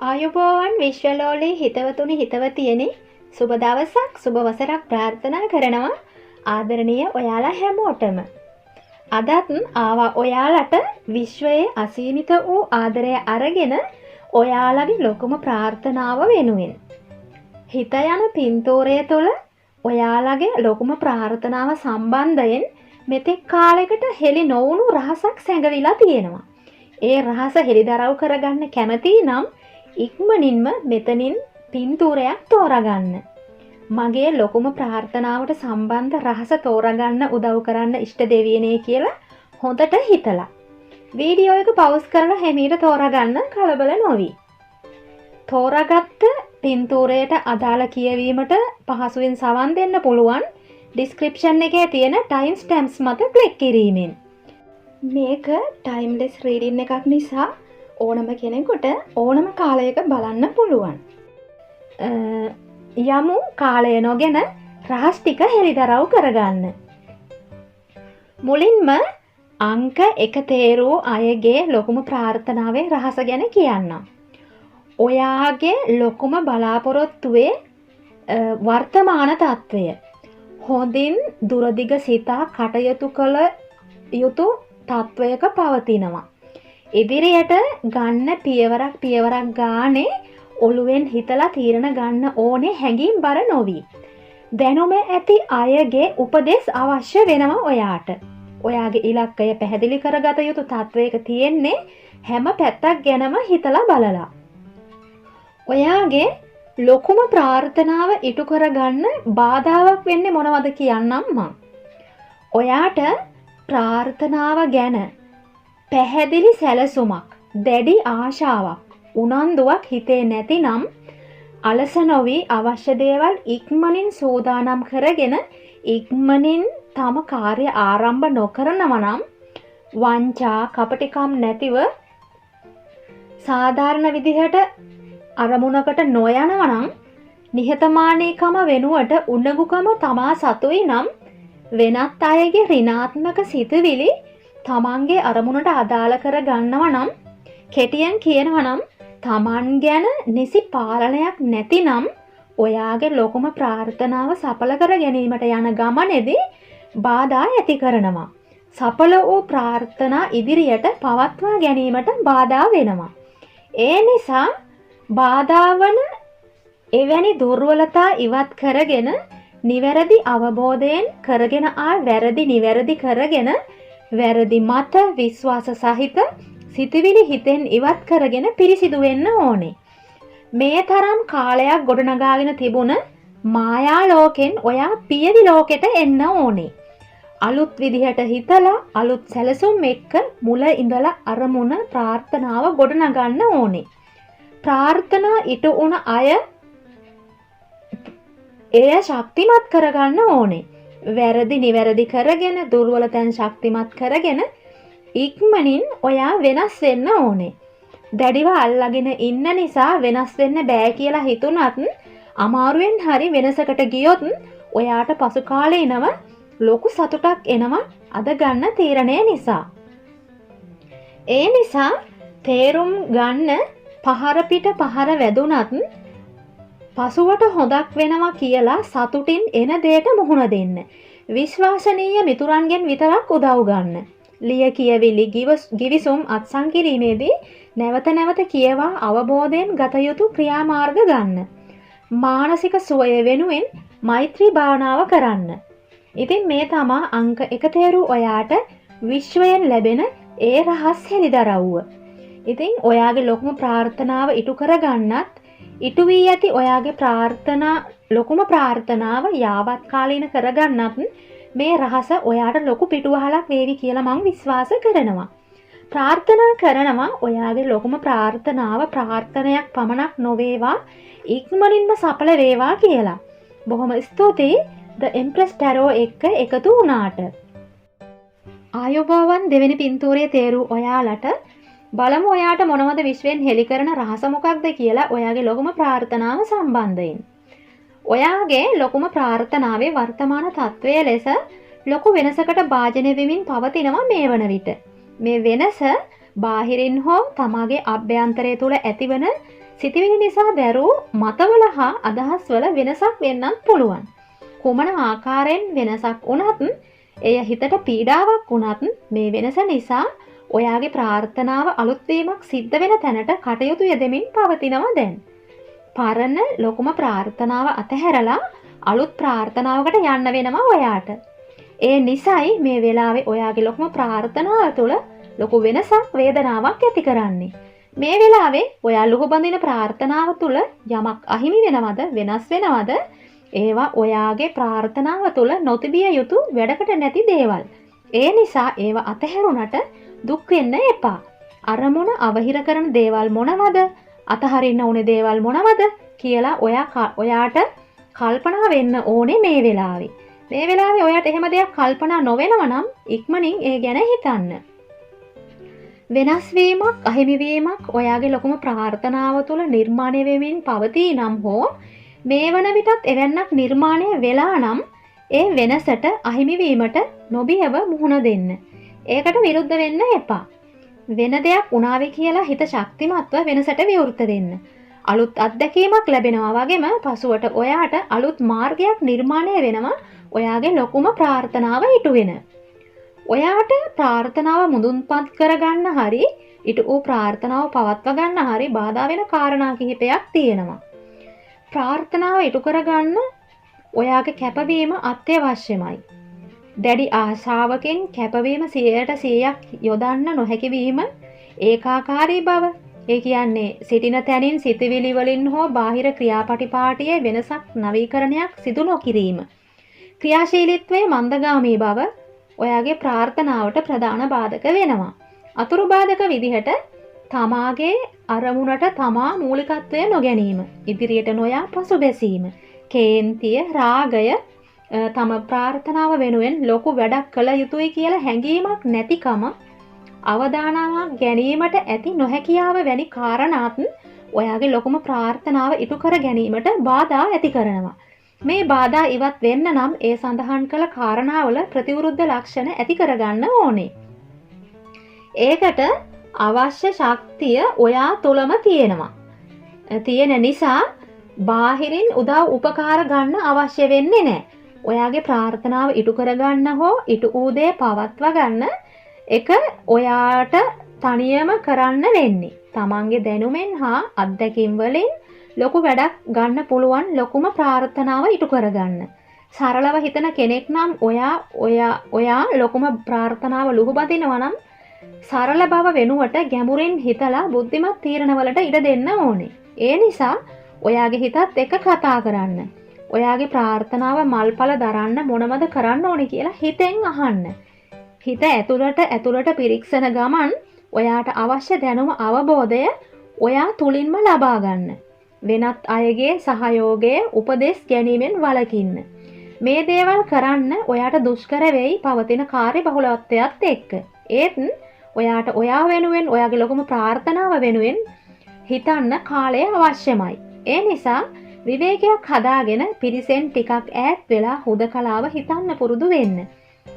ආයුබෝවන් විශ්වලෝලී හිතවතුනි හිතවතියනි සුබ දවසක් සුබ වසරක් ප්‍රාර්ථනා කරනවා ආදරණීය ඔයාලා හැමෝටම. අදත් ආවා ඔයාලට විශ්වයේ අසීමිත වූ ආදරය අරගෙන ඔයාලගේ ලොකුම ප්‍රාර්ථනාව වෙනුවෙන්. හිත යන පින්තූරය තුළ ඔයාලගේ ලොකුම ප්‍රාර්ථනාව සම්බන්ධයෙන් මෙතෙක් කාලයකට හෙළි නොවුණු රහසක් සැඟවිලා තියෙනවා. ඒ රහස හෙළිදරව් කරගන්න කැමති නම් ඉක්මනින්ම මෙතනින් පින්තූරයක් තෝරගන්න. මගේ ලොකුම ප්‍රාර්ථනාවට සම්බන්ධ රහස තෝරගන්න උදව් කරන්න ඉෂ්ට දෙවියනේ කියලා හොඳට හිතලා. වීඩියෝ එක පවුස් කරලා හැමීට තෝරගන්න කලබල නොවි. තෝරාගත්ත පින්තූරයට අදාළ කියවීමට පහසුවෙන් සවන් දෙන්න පුළුවන් ඩිස්ක්‍රිප්ෂන් එකේ තියෙන ටයිම් ස්ටැම්ප්ස් මත ක්ලික් කිරීමෙන්. මේක ටයිම්ලෙස් රීඩින් එකක් නිසා ඕනම කෙනෙකුට ඕනම කාලයක බලන්න පුළුවන්. යමු කාලය නොගෙන රහස් ටික හෙළිදරව් කරගන්න. මුලින්ම අංක 1 තේරූ අයගේ ලොකුම ප්‍රාර්ථනාවේ රහස ගැන කියන්නම්. ඔයාගේ ලොකුම බලාපොරොත්තුවේ වර්තමාන තත්වය හොඳින් දුරදිග සිතා කටයුතු කළ යුතු තත්වයක පවතිනවා. ඉදිරියට ගන්න පියවරක් ගානේ ඔළුවෙන් හිතලා තීරණ ගන්න ඕනේ හැඟීම් බර නොවි. දැනුම ඇති අයගේ උපදෙස් අවශ්‍ය වෙනවා ඔයාට. ඔයාගේ ඉලක්කය පැහැදිලි කරගත යුතු තත්වයක තියෙන්නේ හැම පැත්තක් ගැනම හිතලා බලලා. ඔයාගේ ලොකුම ප්‍රාර්ථනාව ඉටු කරගන්න බාධාවක් වෙන්නේ මොනවද කියන්නම් මං. ඔයාට ප්‍රාර්ථනාව ගැන පැහැදිලි සැලසුමක්, දැඩි ආශාවක්, උනන්දුවක් හිතේ නැතිනම් අලස නොවි අවශ්‍ය දේවල් ඉක්මනින් සූදානම් කරගෙන ඉක්මනින් තම කාර්ය ආරම්භ නොකරනවා නම් වංචා කපටිකම් නැතිව සාධාරණ විදිහට අරමුණකට නොයනවා නම් නිහතමානීකම වෙනුවට උණගුකම තමා සතුයි නම් වෙනත් අයගේ ඍණාත්මක සිතුවිලි තමන්ගේ අරමුණට අදාළ කර ගන්නවා නම් කෙටියෙන් කියනවා නම් තමන් ගැන නිසි පාලනයක් නැතිනම් ඔයාගේ ලොකුම ප්‍රාර්ථනාව සඵල කර ගැනීමට යන ගමනේදී බාධා ඇති කරනවා. සඵල වූ ප්‍රාර්ථනා ඉදිරියට පවත්වා ගැනීමට බාධා වෙනවා. ඒ නිසා බාධා වන එවැනි දුර්වලතා ඉවත් කරගෙන නිවැරදි අවබෝධයෙන් කරගෙන වැරදි නිවැරදි කරගෙන වැරදි මත විශ්වාස සහිත සිතුවිලි හිතෙන් ඉවත් කරගෙන පිරිසිදු වෙන්න ඕනේ. මේ තරම් කාලයක් ගොඩනගාගෙන තිබුණ මායා ලෝකෙන් ඔයා පියවි ලෝකෙට එන්න ඕනේ. අලුත් විදිහට හිතලා අලුත් සැලසුම් එක්ක මුල ඉඳලා අරමුණ ප්‍රාර්ථනාව ගොඩනගන්න ඕනේ. ප්‍රාර්ථනා ඉටු වුණ අය එය ශක්තිමත් කරගන්න ඕනේ. වැරදි නිවැරදි කරගෙන දුර්වල තැන් ශක්තිමත් කරගෙන ඉක්මනින් ඔයා වෙනස් වෙන්න ඕනේ. දැඩිව අල්ලගෙන ඉන්න නිසා වෙනස් වෙන්න බෑ කියලා හිතුණත් අමාරුවෙන් හරි වෙනසකට ගියොත් ඔයාට පසු කාලේ එනව ලොකු සතුටක් එනවා අද ගන්න තීරණය නිසා. ඒ නිසා තේරුම් ගන්න පහර පිට පහර වැදුනත් පසුවට හොදක් වෙනවා කියලා සතුටින් එන දෙයට මුහුණ දෙන්න. විශ්වාසනීය මිතුරන්ගෙන් විතරක් උදව් ගන්න. ලිය කියවිලි ගිවිසුම් අත්සන් කිරීමේදී නැවත නැවත කියවා අවබෝධයෙන් ගත යුතු ක්‍රියාමාර්ග ගන්න. මානසික සුවය වෙනුවෙන් මෛත්‍රී භාවනාව කරන්න. ඉතින් මේ තමා අංක 1 තේරූ ඔයාට විශ්වයෙන් ලැබෙන ඒ රහස් හෙළිදරව්ව. ඉතින් ඔයාගේ ලොකුම ප්‍රාර්ථනාව ඉටු කරගන්නත් ඉටු වී ඇති ඔයාගේ ලොකුම ප්‍රාර්ථනාව යාවත් කාලීන කරගන්නත් මේ රහස ඔයාට ලොකු පිටුවහලක් වේවි කියලා මං විශ්වාස කරනවා. ප්‍රාර්ථනා කරනවා ඔයාගේ ලොකුම ප්‍රාර්ථනාව ප්‍රාර්ථනයක් පමණක් නොවේවා ඉක්මනින්ම සඵල වේවා කියලා. බොහොම ස්තුතියි The Empress Tarot එක්ක එකතු වුණාට. ආයුබෝවන් දෙවෙනි පින්තූරයේ තේරූ ඔයාලට බලමු ඔයාට මොනවද විශ්වෙන් හෙළි කරන රහස මොකක්ද කියලා ඔයාගේ ලොකුම ප්‍රාර්ථනාව සම්බන්ධයෙන්. ඔයාගේ ලොකුම ප්‍රාර්ථනාවේ වර්තමාන තත්වය ලෙස ලොකු වෙනසකට භාජනය වෙමින් පවතිනවා මේ වන විට. මේ වෙනස බාහිරින් හෝ තමාගේ අභ්‍යන්තරය තුළ ඇතිවන සිතිවිලි නිසා දැරූ මතවල හා අදහස්වල වෙනසක් වෙන්නත් පුළුවන්. කුමන ආකාරයෙන් වෙනසක් වුණත් එය හිතට පීඩාවක් වුණත් මේ වෙනස නිසා ඔයාගේ ප්‍රාර්ථනාව අලුත් වීමක් සිද්ධ වෙන තැනට කටයුතු යෙදෙමින් පවතිනවා දැන්. පරණ ලොකුම ප්‍රාර්ථනාව අතහැරලා අලුත් ප්‍රාර්ථනාවකට යන්න වෙනවා ඔයාට. ඒ නිසයි මේ වෙලාවේ ඔයාගේ ලොකුම ප්‍රාර්ථනාව තුළ ලොකු වෙනසක් වේදනාවක් ඇති කරන්නේ. මේ වෙලාවේ ඔයා ලුහුබඳින ප්‍රාර්ථනාව තුළ යමක් අහිමි වෙනවද වෙනස් වෙනවද ඒවා ඔයාගේ ප්‍රාර්ථනාව තුළ නොතිබිය යුතු වැඩකට නැති දේවල්. ඒ නිසා ඒවා අතහැරුණට දුක් වෙන්න එපා. අරමුණ අවහිර කරන දේවල් මොනවද? අතහරින්න ඕනේ දේවල් මොනවද කියලා ඔයාට කල්පනා වෙන්න ඕනේ මේ වෙලාවේ. මේ වෙලාවේ ඔයාට එහෙම දෙයක් කල්පනා නොවෙනව නම් ඉක්මනින් ඒ ගැන හිතන්න. වෙනස් වීමක් අහිමි වීමක් ඔයාගේ ලොකුම ප්‍රාර්ථනාව තුළ නිර්මාණය වෙමින් පවතී නම් හෝ මේ වන විටත් එවැන්නක් නිර්මාණය වෙලා නම් ඒ වෙනසට අහිමි වීමට නොබියව මුහුණ දෙන්න. ඒකට විරුද්ධ වෙන්න එපා. වෙන දෙයක් වුණාවේ කියලා හිත ශක්තිමත්ව වෙනසට විවෘත වෙන්න. අලුත් අත්දැකීමක් ලැබෙනවා වගේම පසුවට ඔයාට අලුත් මාර්ගයක් නිර්මාණය වෙනවා ඔයාගේ ලොකුම ප්‍රාර්ථනාව ඉටු වෙන. ඔයාට ප්‍රාර්ථනාව මුදුන්පත් කරගන්න හරි ඉටු වූ ප්‍රාර්ථනාව පවත්ව ගන්න හරි බාධා වෙන කාරණා කිහිපයක් තියෙනවා. ප්‍රාර්ථනාව ඉටු කරගන්න ඔයාගේ කැපවීම අත්‍යවශ්‍යමයි. දැඩි ආශාවකින් කැපවීම 100% යොදන්න නොහැකි වීම ඒකාකාරී බව. ඒ කියන්නේ සිටින තැනින් සිතවිලි වලින් හෝ බාහිර ක්‍රියාපටිපාටියේ වෙනසක් නවීකරණයක් සිදු නොකිරීම. ක්‍රියාශීලීත්වයේ මන්දගාමී බව ඔයාගේ ප්‍රාර්ථනාවට ප්‍රධාන බාධක වෙනවා. අතුරු බාධක විදිහට තමාගේ අරමුණට තමා මූලිකත්වය නොගැනීම, ඉදිරියට නොයා පසුබැසීම, කේන්තිය, රාගය, තම ප්‍රාර්ථනාව වෙනුවෙන් ලොකු වැඩක් කළ යුතුයි කියලා හැඟීමක් නැතිකම, අවදානමක් ගැනීමට ඇති නොහැකියාව වැනි කාරණාත් ඔයාගේ ලොකුම ප්‍රාර්ථනාව ඉටු කර ගැනීමට බාධා ඇති කරනවා. මේ බාධා ඉවත් වෙන්න නම් ඒ සඳහන් කළ කාරණාවල ප්‍රතිවිරුද්ධ ලක්ෂණ ඇති කරගන්න ඕනේ. ඒකට අවශ්‍ය ශක්තිය ඔයා තුළම තියෙනවා. තියෙන නිසා බාහිරින් උදව් උපකාර ගන්න අවශ්‍ය වෙන්නේ නැහැ. ඔයාගේ ප්‍රාර්ථනාව ඉටු කරගන්න හෝ ඉටු වූ දේ පවත්වා ගන්න එක ඔයාට තනියම කරන්න වෙන්නේ. තමන්ගේ දැනුමෙන් හා අත්දැකීම් වලින් ලොකු වැඩක් ගන්න පුළුවන් ලොකුම ප්‍රාර්ථනාව ඉටු කරගන්න. සරලව හිතන කෙනෙක් නම් ඔයා ලොකුම ප්‍රාර්ථනාව ලුහුබදිනවා නම් සරල බව වෙනුවට ගැඹුරින් හිතලා බුද්ධිමත් තීරණවලට ඉඩ දෙන්න ඕනේ. ඒ නිසා ඔයාගේ හිතත් එක්ක කතා කරන්න. ඔයාගේ ප්‍රාර්ථනාව මල්ඵල දරන්න මොනවද කරන්න ඕනේ කියලා හිතෙන් අහන්න. හිත ඇතුළට පිරික්සන ගමන් ඔයාට අවශ්‍ය දැනුම අවබෝධය ඔයා තුලින්ම ලබා ගන්න. වෙනත් අයගේ සහයෝගය උපදෙස් ගැනීමෙන් වළකින්න. මේ දේවල් කරන්න ඔයාට දුෂ්කර වෙයි පවතින කාර්යබහුලත්වයත් එක්ක. ඒත් ඔයාට ඔයා වෙනුවෙන් ඔයාගේ ලොකුම ප්‍රාර්ථනාව වෙනුවෙන් හිතන්න කාලය අවශ්‍යමයි. ඒ නිසා විවේකයක් හදාගෙන පිරිසෙන් ටිකක් ඈත් වෙලා හුදකලාව හිතන්න පුරුදු වෙන්න.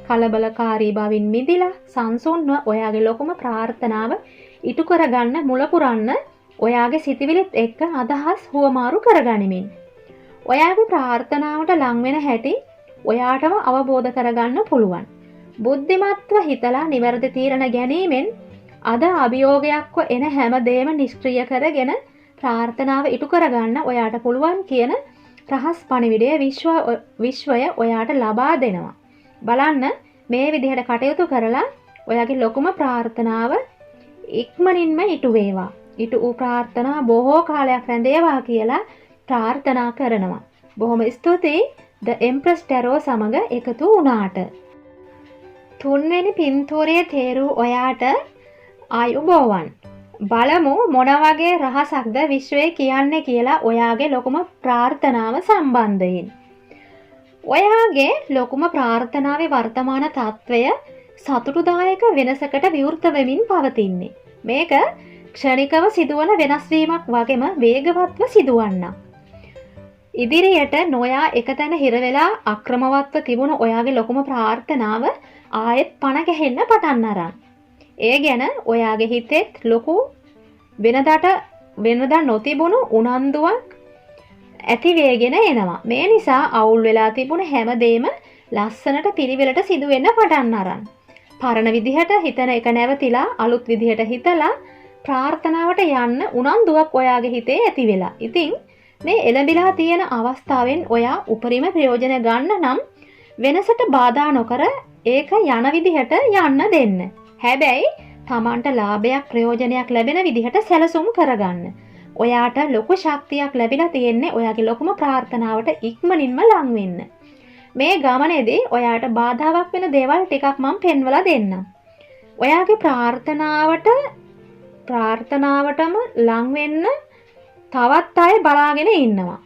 කලබලකාරී බවින් මිදිලා සංසුන්ව ඔයාගේ ලොකුම ප්‍රාර්ථනාව ඉටු කරගන්න මුල පුරන්න ඔයාගේ සිතිවිලිත් එක්ක අදහස් හුවමාරු කරගනිමින්. ඔයාගේ ප්‍රාර්ථනාවට ලං වෙන හැටි ඔයාටම අවබෝධ කරගන්න පුළුවන්. බුද්ධිමත්ව හිතලා නිවැරදි තීරණ ගැනීමෙන් අද අභියෝගයක්ව එන හැම දෙයක්ම නිෂ්ක්‍රිය කරගෙන ප්‍රාර්ථනාව ඉටු කරගන්න ඔයාට පුළුවන් කියන රහස් පණිවිඩය විශ්වය ඔයාට ලබා දෙනවා. බලන්න මේ විදිහට කටයුතු කරලා ඔයාගේ ලොකුම ප්‍රාර්ථනාව ඉක්මනින්ම ඉටු වේවා. ඉටු වූ ප්‍රාර්ථනා බොහෝ කාලයක් රැඳේවා කියලා ප්‍රාර්ථනා කරනවා. බොහොම ස්තුතියි The Empress Tarot සමග එකතු වුණාට. තුන්වෙනි පින්තූරයේ තේරූ ඔයාට ආයුබෝවන්. බලමු මොන වගේ රහසක්ද විශ්වය කියන්නේ කියලා ඔයාගේ ලොකුම ප්‍රාර්ථනාව සම්බන්ධයෙන්. ඔයාගේ ලොකුම ප්‍රාර්ථනාවේ වර්තමාන තත්වය සතුටුදායක වෙනසකට විවෘත වෙමින් පවතින්නේ. මේක ක්ෂණිකව සිදුවන වෙනස් වීමක් වගේම වේගවත්ව සිදුවන්න. ඉදිරියට නොයා එකතැන හිර වෙලා අක්‍රමවත්ව තිබුණ ඔයාගේ ලොකුම ප්‍රාර්ථනාව ආයෙත් පණ ගැහෙන්න පටන් අරන්. ඒ ගැන ඔයාගේ හිතෙත් ලොකු වෙනදා නොතිබුණු උනන්දුවක් ඇති වේගෙන එනවා. මේ නිසා අවුල් වෙලා තිබුණ හැමදේම ලස්සනට පිළිවෙලට සිදු වෙන්න පටන් අරන්. පරණ විදිහට හිතන එක නැවතිලා අලුත් විදිහට හිතලා ප්‍රාර්ථනාවට යන්න උනන්දුවක් ඔයාගේ හිතේ ඇති වෙලා. ඉතින් මේ එළඹිලා තියෙන අවස්ථාවෙන් ඔයා උපරිම ප්‍රයෝජන ගන්න නම් වෙනසට බාධා නොකර ඒක යන විදිහට යන්න දෙන්න. හැබැයි Tamanට ලාභයක් ප්‍රයෝජනයක් ලැබෙන විදිහට සැලසුම් කරගන්න. ඔයාට ලොකු ශක්තියක් ලැබිලා තියෙන්නේ ඔයාගේ ලොකුම ප්‍රාර්ථනාවට ඉක්මනින්ම ලං වෙන්න. මේ ගමනේදී ඔයාට බාධාවක් වෙන දේවල් ටිකක් මම පෙන්වලා දෙන්නම්. ඔයාගේ ප්‍රාර්ථනාවටම ලං වෙන්න තවත් අය බලාගෙන ඉන්නවා.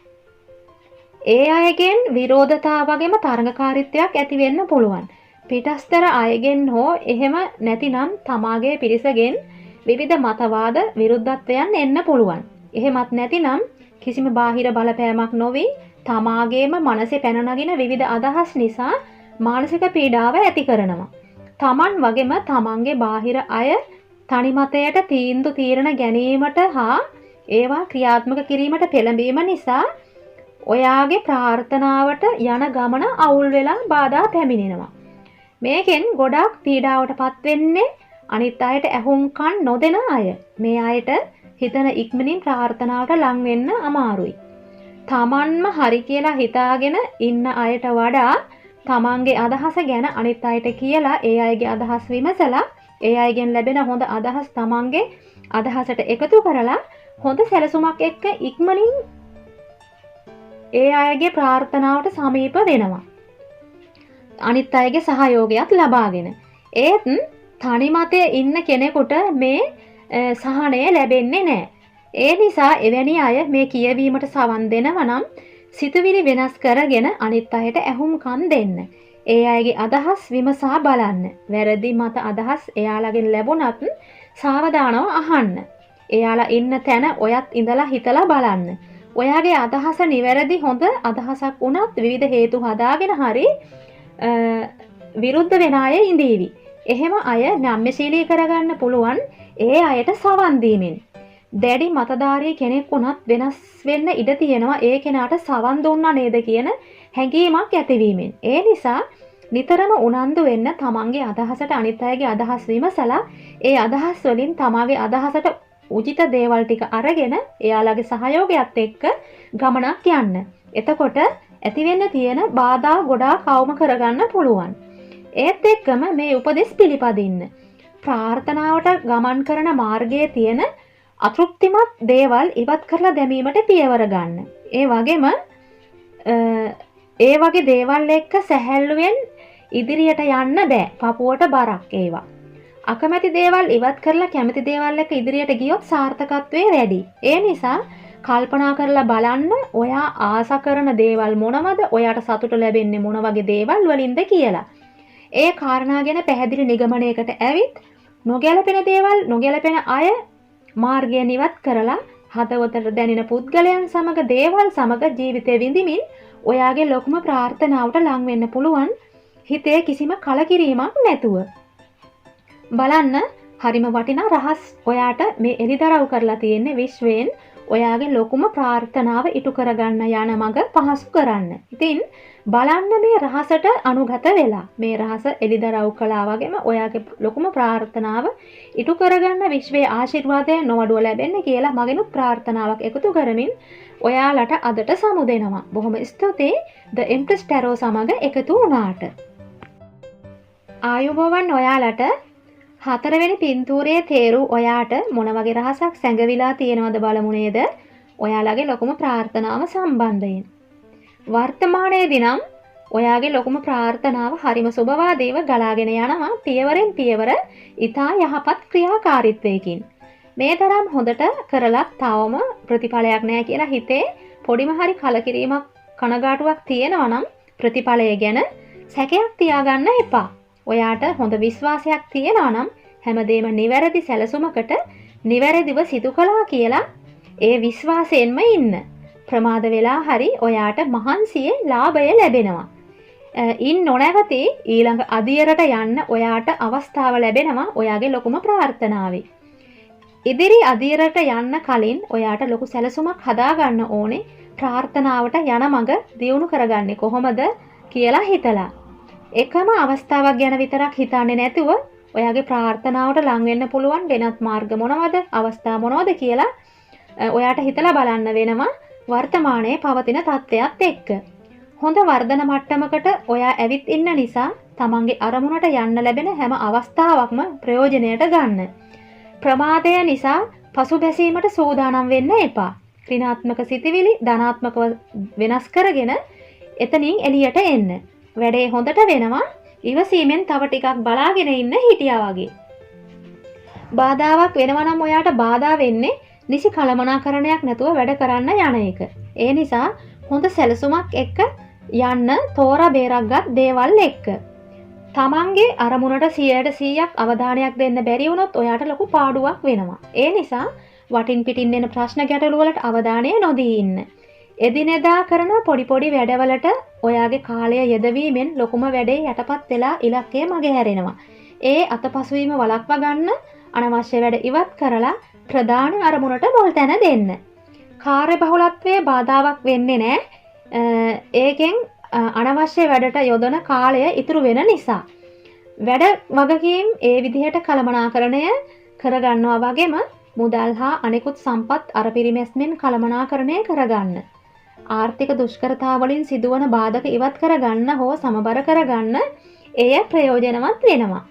ඒ අයගෙන් විරෝධතාව වගේම තරඟකාරීත්වයක් ඇති වෙන්න පුළුවන්. පිටස්තර අයගෙන් හෝ එහෙම නැතිනම් තමාගේ පිරිසගෙන් විවිධ මතවාද විරුද්ධත්වයන් එන්න පුළුවන්. එහෙමත් නැතිනම් කිසිම බාහිර බලපෑමක් නොවි තමාගේම මනසේ පැන නගින විවිධ අදහස් නිසා මානසික පීඩාව ඇති කරනවා. Taman වගේම තමන්ගේ බාහිර අය තනි මතයට තීන්දුව తీරන ගැනීමට හා ඒවා ක්‍රියාත්මක කිරීමට පෙළඹීම නිසා ඔයාගේ ප්‍රාර්ථනාවට යන ගමන අවුල් වෙලා බාධා පැමිණෙනවා. මේකෙන් ගොඩාක් පීඩාවටපත් වෙන්නේ අනිත් අයට ඇහුම්කන් නොදෙන අය. මේ අයට හිතන ඉක්මනින් ප්‍රාර්ථනාවට ලං වෙන්න අමාරුයි. තමන්ම හරි කියලා හිතාගෙන ඉන්න අයට වඩා තමන්ගේ අදහස ගැන අනිත් අයට කියලා ඒ අයගේ අදහස් විමසලා ඒ අයගෙන් ලැබෙන හොඳ අදහස් තමන්ගේ අදහසට එකතු කරලා හොඳ සැලසුමක් එක්ක ඉක්මනින් ඒ අයගේ ප්‍රාර්ථනාවට සමීප වෙනවා. අනිත් අයගේ සහයෝගයක් ලබාගෙන. ඒත් තනි මතයේ ඉන්න කෙනෙකුට මේ සහනය ලැබෙන්නේ නැහැ. ඒ නිසා එවැනි අය මේ කියවීමට සවන් දෙනවා නම් සිතුවිලි වෙනස් කරගෙන අනිත් අයට ඇහුම්කන් දෙන්න. ඒ අයගේ අදහස් විමසා බලන්න. වැරදි මත අදහස් එයාලගෙන් ලැබුණත් සාවධානව අහන්න. එයාලා ඉන්න තැන ඔයත් ඉඳලා හිතලා බලන්න. ඔයාගේ අදහස නිවැරදි හොඳ අදහසක් වුණත් විවිධ හේතු හදාගෙන හරි විරුද්ධ වෙන අය ඉඳීවි. එහෙම අය නම්‍යශීලී කරගන්න පුළුවන් ඒ අයට සවන් දීමෙන්. දැඩි මතධාරී කෙනෙක් වුණත් වෙනස් වෙන්න ඉඩ තියෙනවා ඒ කෙනාට සවන් දුන්නා නේද කියන හැඟීමක් ඇතිවීමෙන්. ඒ නිසා නිතරම උනන්දු වෙන්න තමන්ගේ අදහසට අනිත් අයගේ අදහස් විමසලා ඒ අදහස් වලින් තමාගේ අදහසට උචිත දේවල් ටික අරගෙන එයාලගේ සහයෝගයත් එක්ක ගමනක් යන්න. එතකොට ඇති වෙන්න තියෙන බාධා ගොඩාක් අවම කරගන්න පුළුවන්. ඒත් එක්කම මේ උපදෙස් පිළිපදින්න. ප්‍රාර්ථනාවට ගමන් කරන මාර්ගයේ තියෙන අතෘප්තිමත් දේවල් ඉවත් කරලා දැමීමට පියවර ගන්න. ඒ වගේ දේවල් එක්ක සැහැල්ලුවෙන් ඉදිරියට යන්න බෑ. පපුවට බරක් ඒවා. අකමැති දේවල් ඉවත් කරලා කැමති දේවල් එක්ක ඉදිරියට ගියොත් සාර්ථකත්වය වැඩි. ඒ නිසා කල්පනා කරලා බලන්න ඔයා ආස කරන දේවල් මොනවද? ඔයාට සතුට ලැබෙන්නේ මොන වගේ දේවල් වලින්ද කියලා. ඒ කාරණා ගැන පැහැදිලි නිගමනයකට ඇවිත් නොගැලපෙන දේවල් නොගැලපෙන අය මාර්ගයෙන් ඉවත් කරලා හදවතට දැනෙන පුද්ගලයන් සමග දේවල් සමග ජීවිතය විඳිමින් ඔයාගේ ලොකුම ප්‍රාර්ථනාවට ලං වෙන්න පුළුවන් හිතේ කිසිම කලකිරීමක් නැතුව. බලන්න හරිම වටිනා රහස් ඔයාට මේ එලිදරව් කරලා තියෙන්නේ විශ්වයෙන් ඔයාගේ ලොකුම ප්‍රාර්ථනාව ඉටු කරගන්න යන මඟ පහසු කරන්න. ඉතින් බලන්න මේ රහසට අනුගත වෙලා මේ රහස එලිදරව් කළා වගේම ඔයාගේ ලොකුම ප්‍රාර්ථනාව ඉටු කරගන්න විශ්වයේ ආශිර්වාදය නොවඩුව ලැබෙන්න කියලා මගෙනුත් ප්‍රාර්ථනාවක් එකතු කරමින් ඔයාලට අදට සමුදෙනවා. බොහොම ස්තුතියි The Empress Tarot සමග එකතු වුණාට. ආයුබෝවන් ඔයාලට. හතරවෙනි පින්තූරයේ තේරු ඔයාට මොන වගේ රහසක් සැඟවිලා තියෙනවද බලමු නේද? ඔයාලගේ ලොකුම ප්‍රාර්ථනාව සම්බන්ධයෙන්. වර්තමානයේදී නම් ඔයාගේ ලොකුම ප්‍රාර්ථනාව හරිම සුබවාදීව ගලාගෙන යනවා පියවරෙන් පියවර ඊටා යහපත් ක්‍රියාකාරීත්වයකින්. මේ තරම් හොඳට කරලත් තවම ප්‍රතිඵලයක් නැහැ කියලා හිතේ පොඩිම හරි කලකිරීමක් කනගාටුවක් තියෙනවා නම් ප්‍රතිඵලය ගැන සැකයක් තියාගන්න එපා. ඔයාට හොඳ විශ්වාසයක් තියෙනවා නම් හැමදේම නිවැරදි සැලසුමකට නිවැරදිව සිදු කළා කියලා ඒ විශ්වාසයෙන්ම ඉන්න. ප්‍රමාද වෙලා හරි ඔයාට මහන්සියේ ලාභය ලැබෙනවා. ඉන් නොනැවති ඊළඟ අදියරට යන්න ඔයාට අවස්ථාව ලැබෙනවා ඔයාගේ ලොකුම ප්‍රාර්ථනාවේ. ඉදිරි අදියරට යන්න කලින් ඔයාට ලොකු සැලසුමක් හදාගන්න ඕනේ ප්‍රාර්ථනාවට යන මඟ දියුණු කරගන්නේ කොහොමද කියලා හිතලා. එකම අවස්ථාවක් ගැන විතරක් හිතන්නේ නැතුව ඔයාගේ ප්‍රාර්ථනාවට ලං වෙන්න පුළුවන් වෙනත් මාර්ග මොනවද අවස්ථා මොනවද කියලා ඔයාට හිතලා බලන්න වෙනවා වර්තමානයේ පවතින තත්ත්වයක් එක්ක. හොඳ වර්ධන මට්ටමකට ඔයා ඇවිත් ඉන්න නිසා තමන්ගේ අරමුණට යන්න ලැබෙන හැම අවස්ථාවක්ම ප්‍රයෝජනයට ගන්න. ප්‍රමාදය නිසා පසුබැසීමට සූදානම් වෙන්න එපා. ඍණාත්මක සිතිවිලි ධනාත්මකව වෙනස් කරගෙන එතනින් එළියට එන්න. වැඩේ හොඳට වෙනවා ඉවසීමෙන් තව ටිකක් බලාගෙන ඉන්න හිටියා වගේ. බාධාවක් වෙනවා නම් ඔයාට බාධා වෙන්නේ නිසි කළමනාකරණයක් නැතුව වැඩ කරන්න යන එක. ඒ නිසා හොඳ සැලසුමක් එක්ක යන්න තෝරා බේරක්ගත් දේවල් එක්ක. තමන්ගේ අරමුණට 100% අවධානයක් දෙන්න බැරි වුණොත් ඔයාට ලොකු පාඩුවක් වෙනවා. ඒ නිසා වටින් පිටින් එන ප්‍රශ්න ගැටළු වලට අවධානය නොදී ඉන්න. එදිනෙදා කරන පොඩි පොඩි වැඩවලට ඔයාගේ කාලය යෙදවීමෙන් ලොකුම වැඩේ යටපත් වෙලා ඉලක්කය මගහැරෙනවා. ඒ අතපසුවීම වළක්වා ගන්න අනවශ්‍ය වැඩ ඉවත් කරලා ප්‍රධාන අරමුණට මුල් තැන දෙන්න. කාර්යබහුලත්වයේ බාධාවක් වෙන්නේ නැහැ. ඒකෙන් අනවශ්‍ය වැඩට යොදන කාලය ඉතුරු වෙන නිසා. වැඩ වගකීම් ඒ විදිහට කළමනාකරණය කරගන්නවා වගේම මුදල් හා අනෙකුත් සම්පත් අර පිරිමැස්මෙන් කළමනාකරණය කරගන්න. ආර්ථික දුෂ්කරතාවලින් සිදුවන බාධක ඉවත් කරගන්න හෝ සමබර කරගන්න එය ප්‍රයෝජනවත් වෙනවා.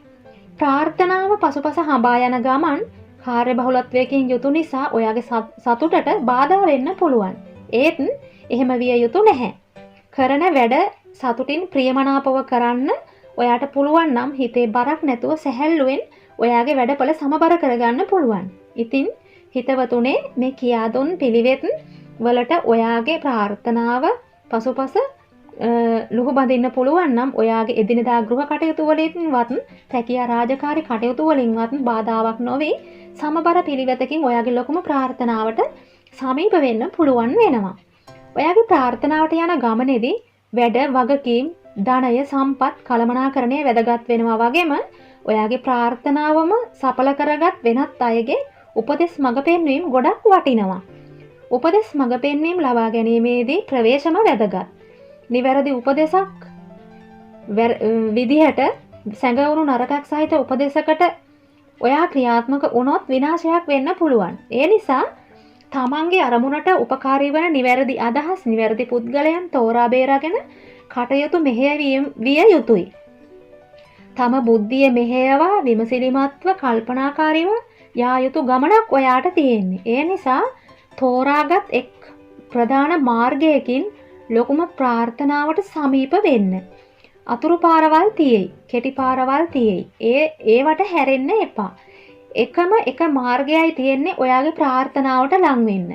ප්‍රාර්ථනාව පසුපස හඹා යන ගමන් කාර්යබහුලත්වයකින් යුතු නිසා ඔයාගේ සතුටට බාධා වෙන්න පුළුවන්. ඒත් එහෙම විය යුතු නැහැ. කරන වැඩ සතුටින් ප්‍රියමනාපව කරන්න ඔයාට පුළුවන් නම් හිතේ බරක් නැතුව සැහැල්ලුවෙන් ඔයාගේ වැඩපළ සමබර කරගන්න පුළුවන්. ඉතින් හිතවතුනේ මේ කියා දුන් පිළිවෙත් වලට ඔයාගේ ප්‍රාර්ථනාව පසුපස ලුහු බඳින්න පුළුවන් නම් ඔයාගේ එදිනෙදා ගෘහ කටයුතු වලින්වත් රැකියා රාජකාරී කටයුතු වලින්වත් බාධාවක් නොවේ සමබර පිළිවෙතකින් ඔයාගේ ලොකුම ප්‍රාර්ථනාවට සමීප වෙන්න පුළුවන් වෙනවා. ඔයාගේ ප්‍රාර්ථනාවට යන ගමනේදී වැඩ වගකීම් ධනය සම්පත් කළමනාකරණය වැදගත් වෙනවා වගේම ඔයාගේ ප්‍රාර්ථනාවම සඵල කරගත් වෙනත් අයගේ උපදෙස් මඟ පෙන්වීම ගොඩක් වටිනවා. උපදෙස් මඟ පෙන්වීම ලබා ගැනීමේදී ප්‍රවේශම වැදගත්. නිවැරදි උපදෙසක් විදිහට සැඟවුණු නරකක් සහිත උපදෙසකට ඔයා ක්‍රියාත්මක වුණොත් විනාශයක් වෙන්න පුළුවන්. ඒ නිසා තමන්ගේ අරමුණට උපකාරී වන නිවැරදි අදහස් නිවැරදි පුද්ගලයන් තෝරා බේරාගෙන කටයුතු මෙහෙයවීම විය යුතුයි. තම බුද්ධිය මෙහෙයවා විමසිලිමත්ව කල්පනාකාරීව යා යුතු ගමනක් ඔයාට තියෙන්නේ. ඒ නිසා තෝරාගත් එක් ප්‍රධාන මාර්ගයකින් ලොකුම ප්‍රාර්ථනාවට සමීප වෙන්න. අතුරු පාරවල් තියෙයි, කෙටි පාරවල් තියෙයි. ඒවට හැරෙන්න එපා. එකම එක මාර්ගයයි තියෙන්නේ ඔයාගේ ප්‍රාර්ථනාවට ලං වෙන්න.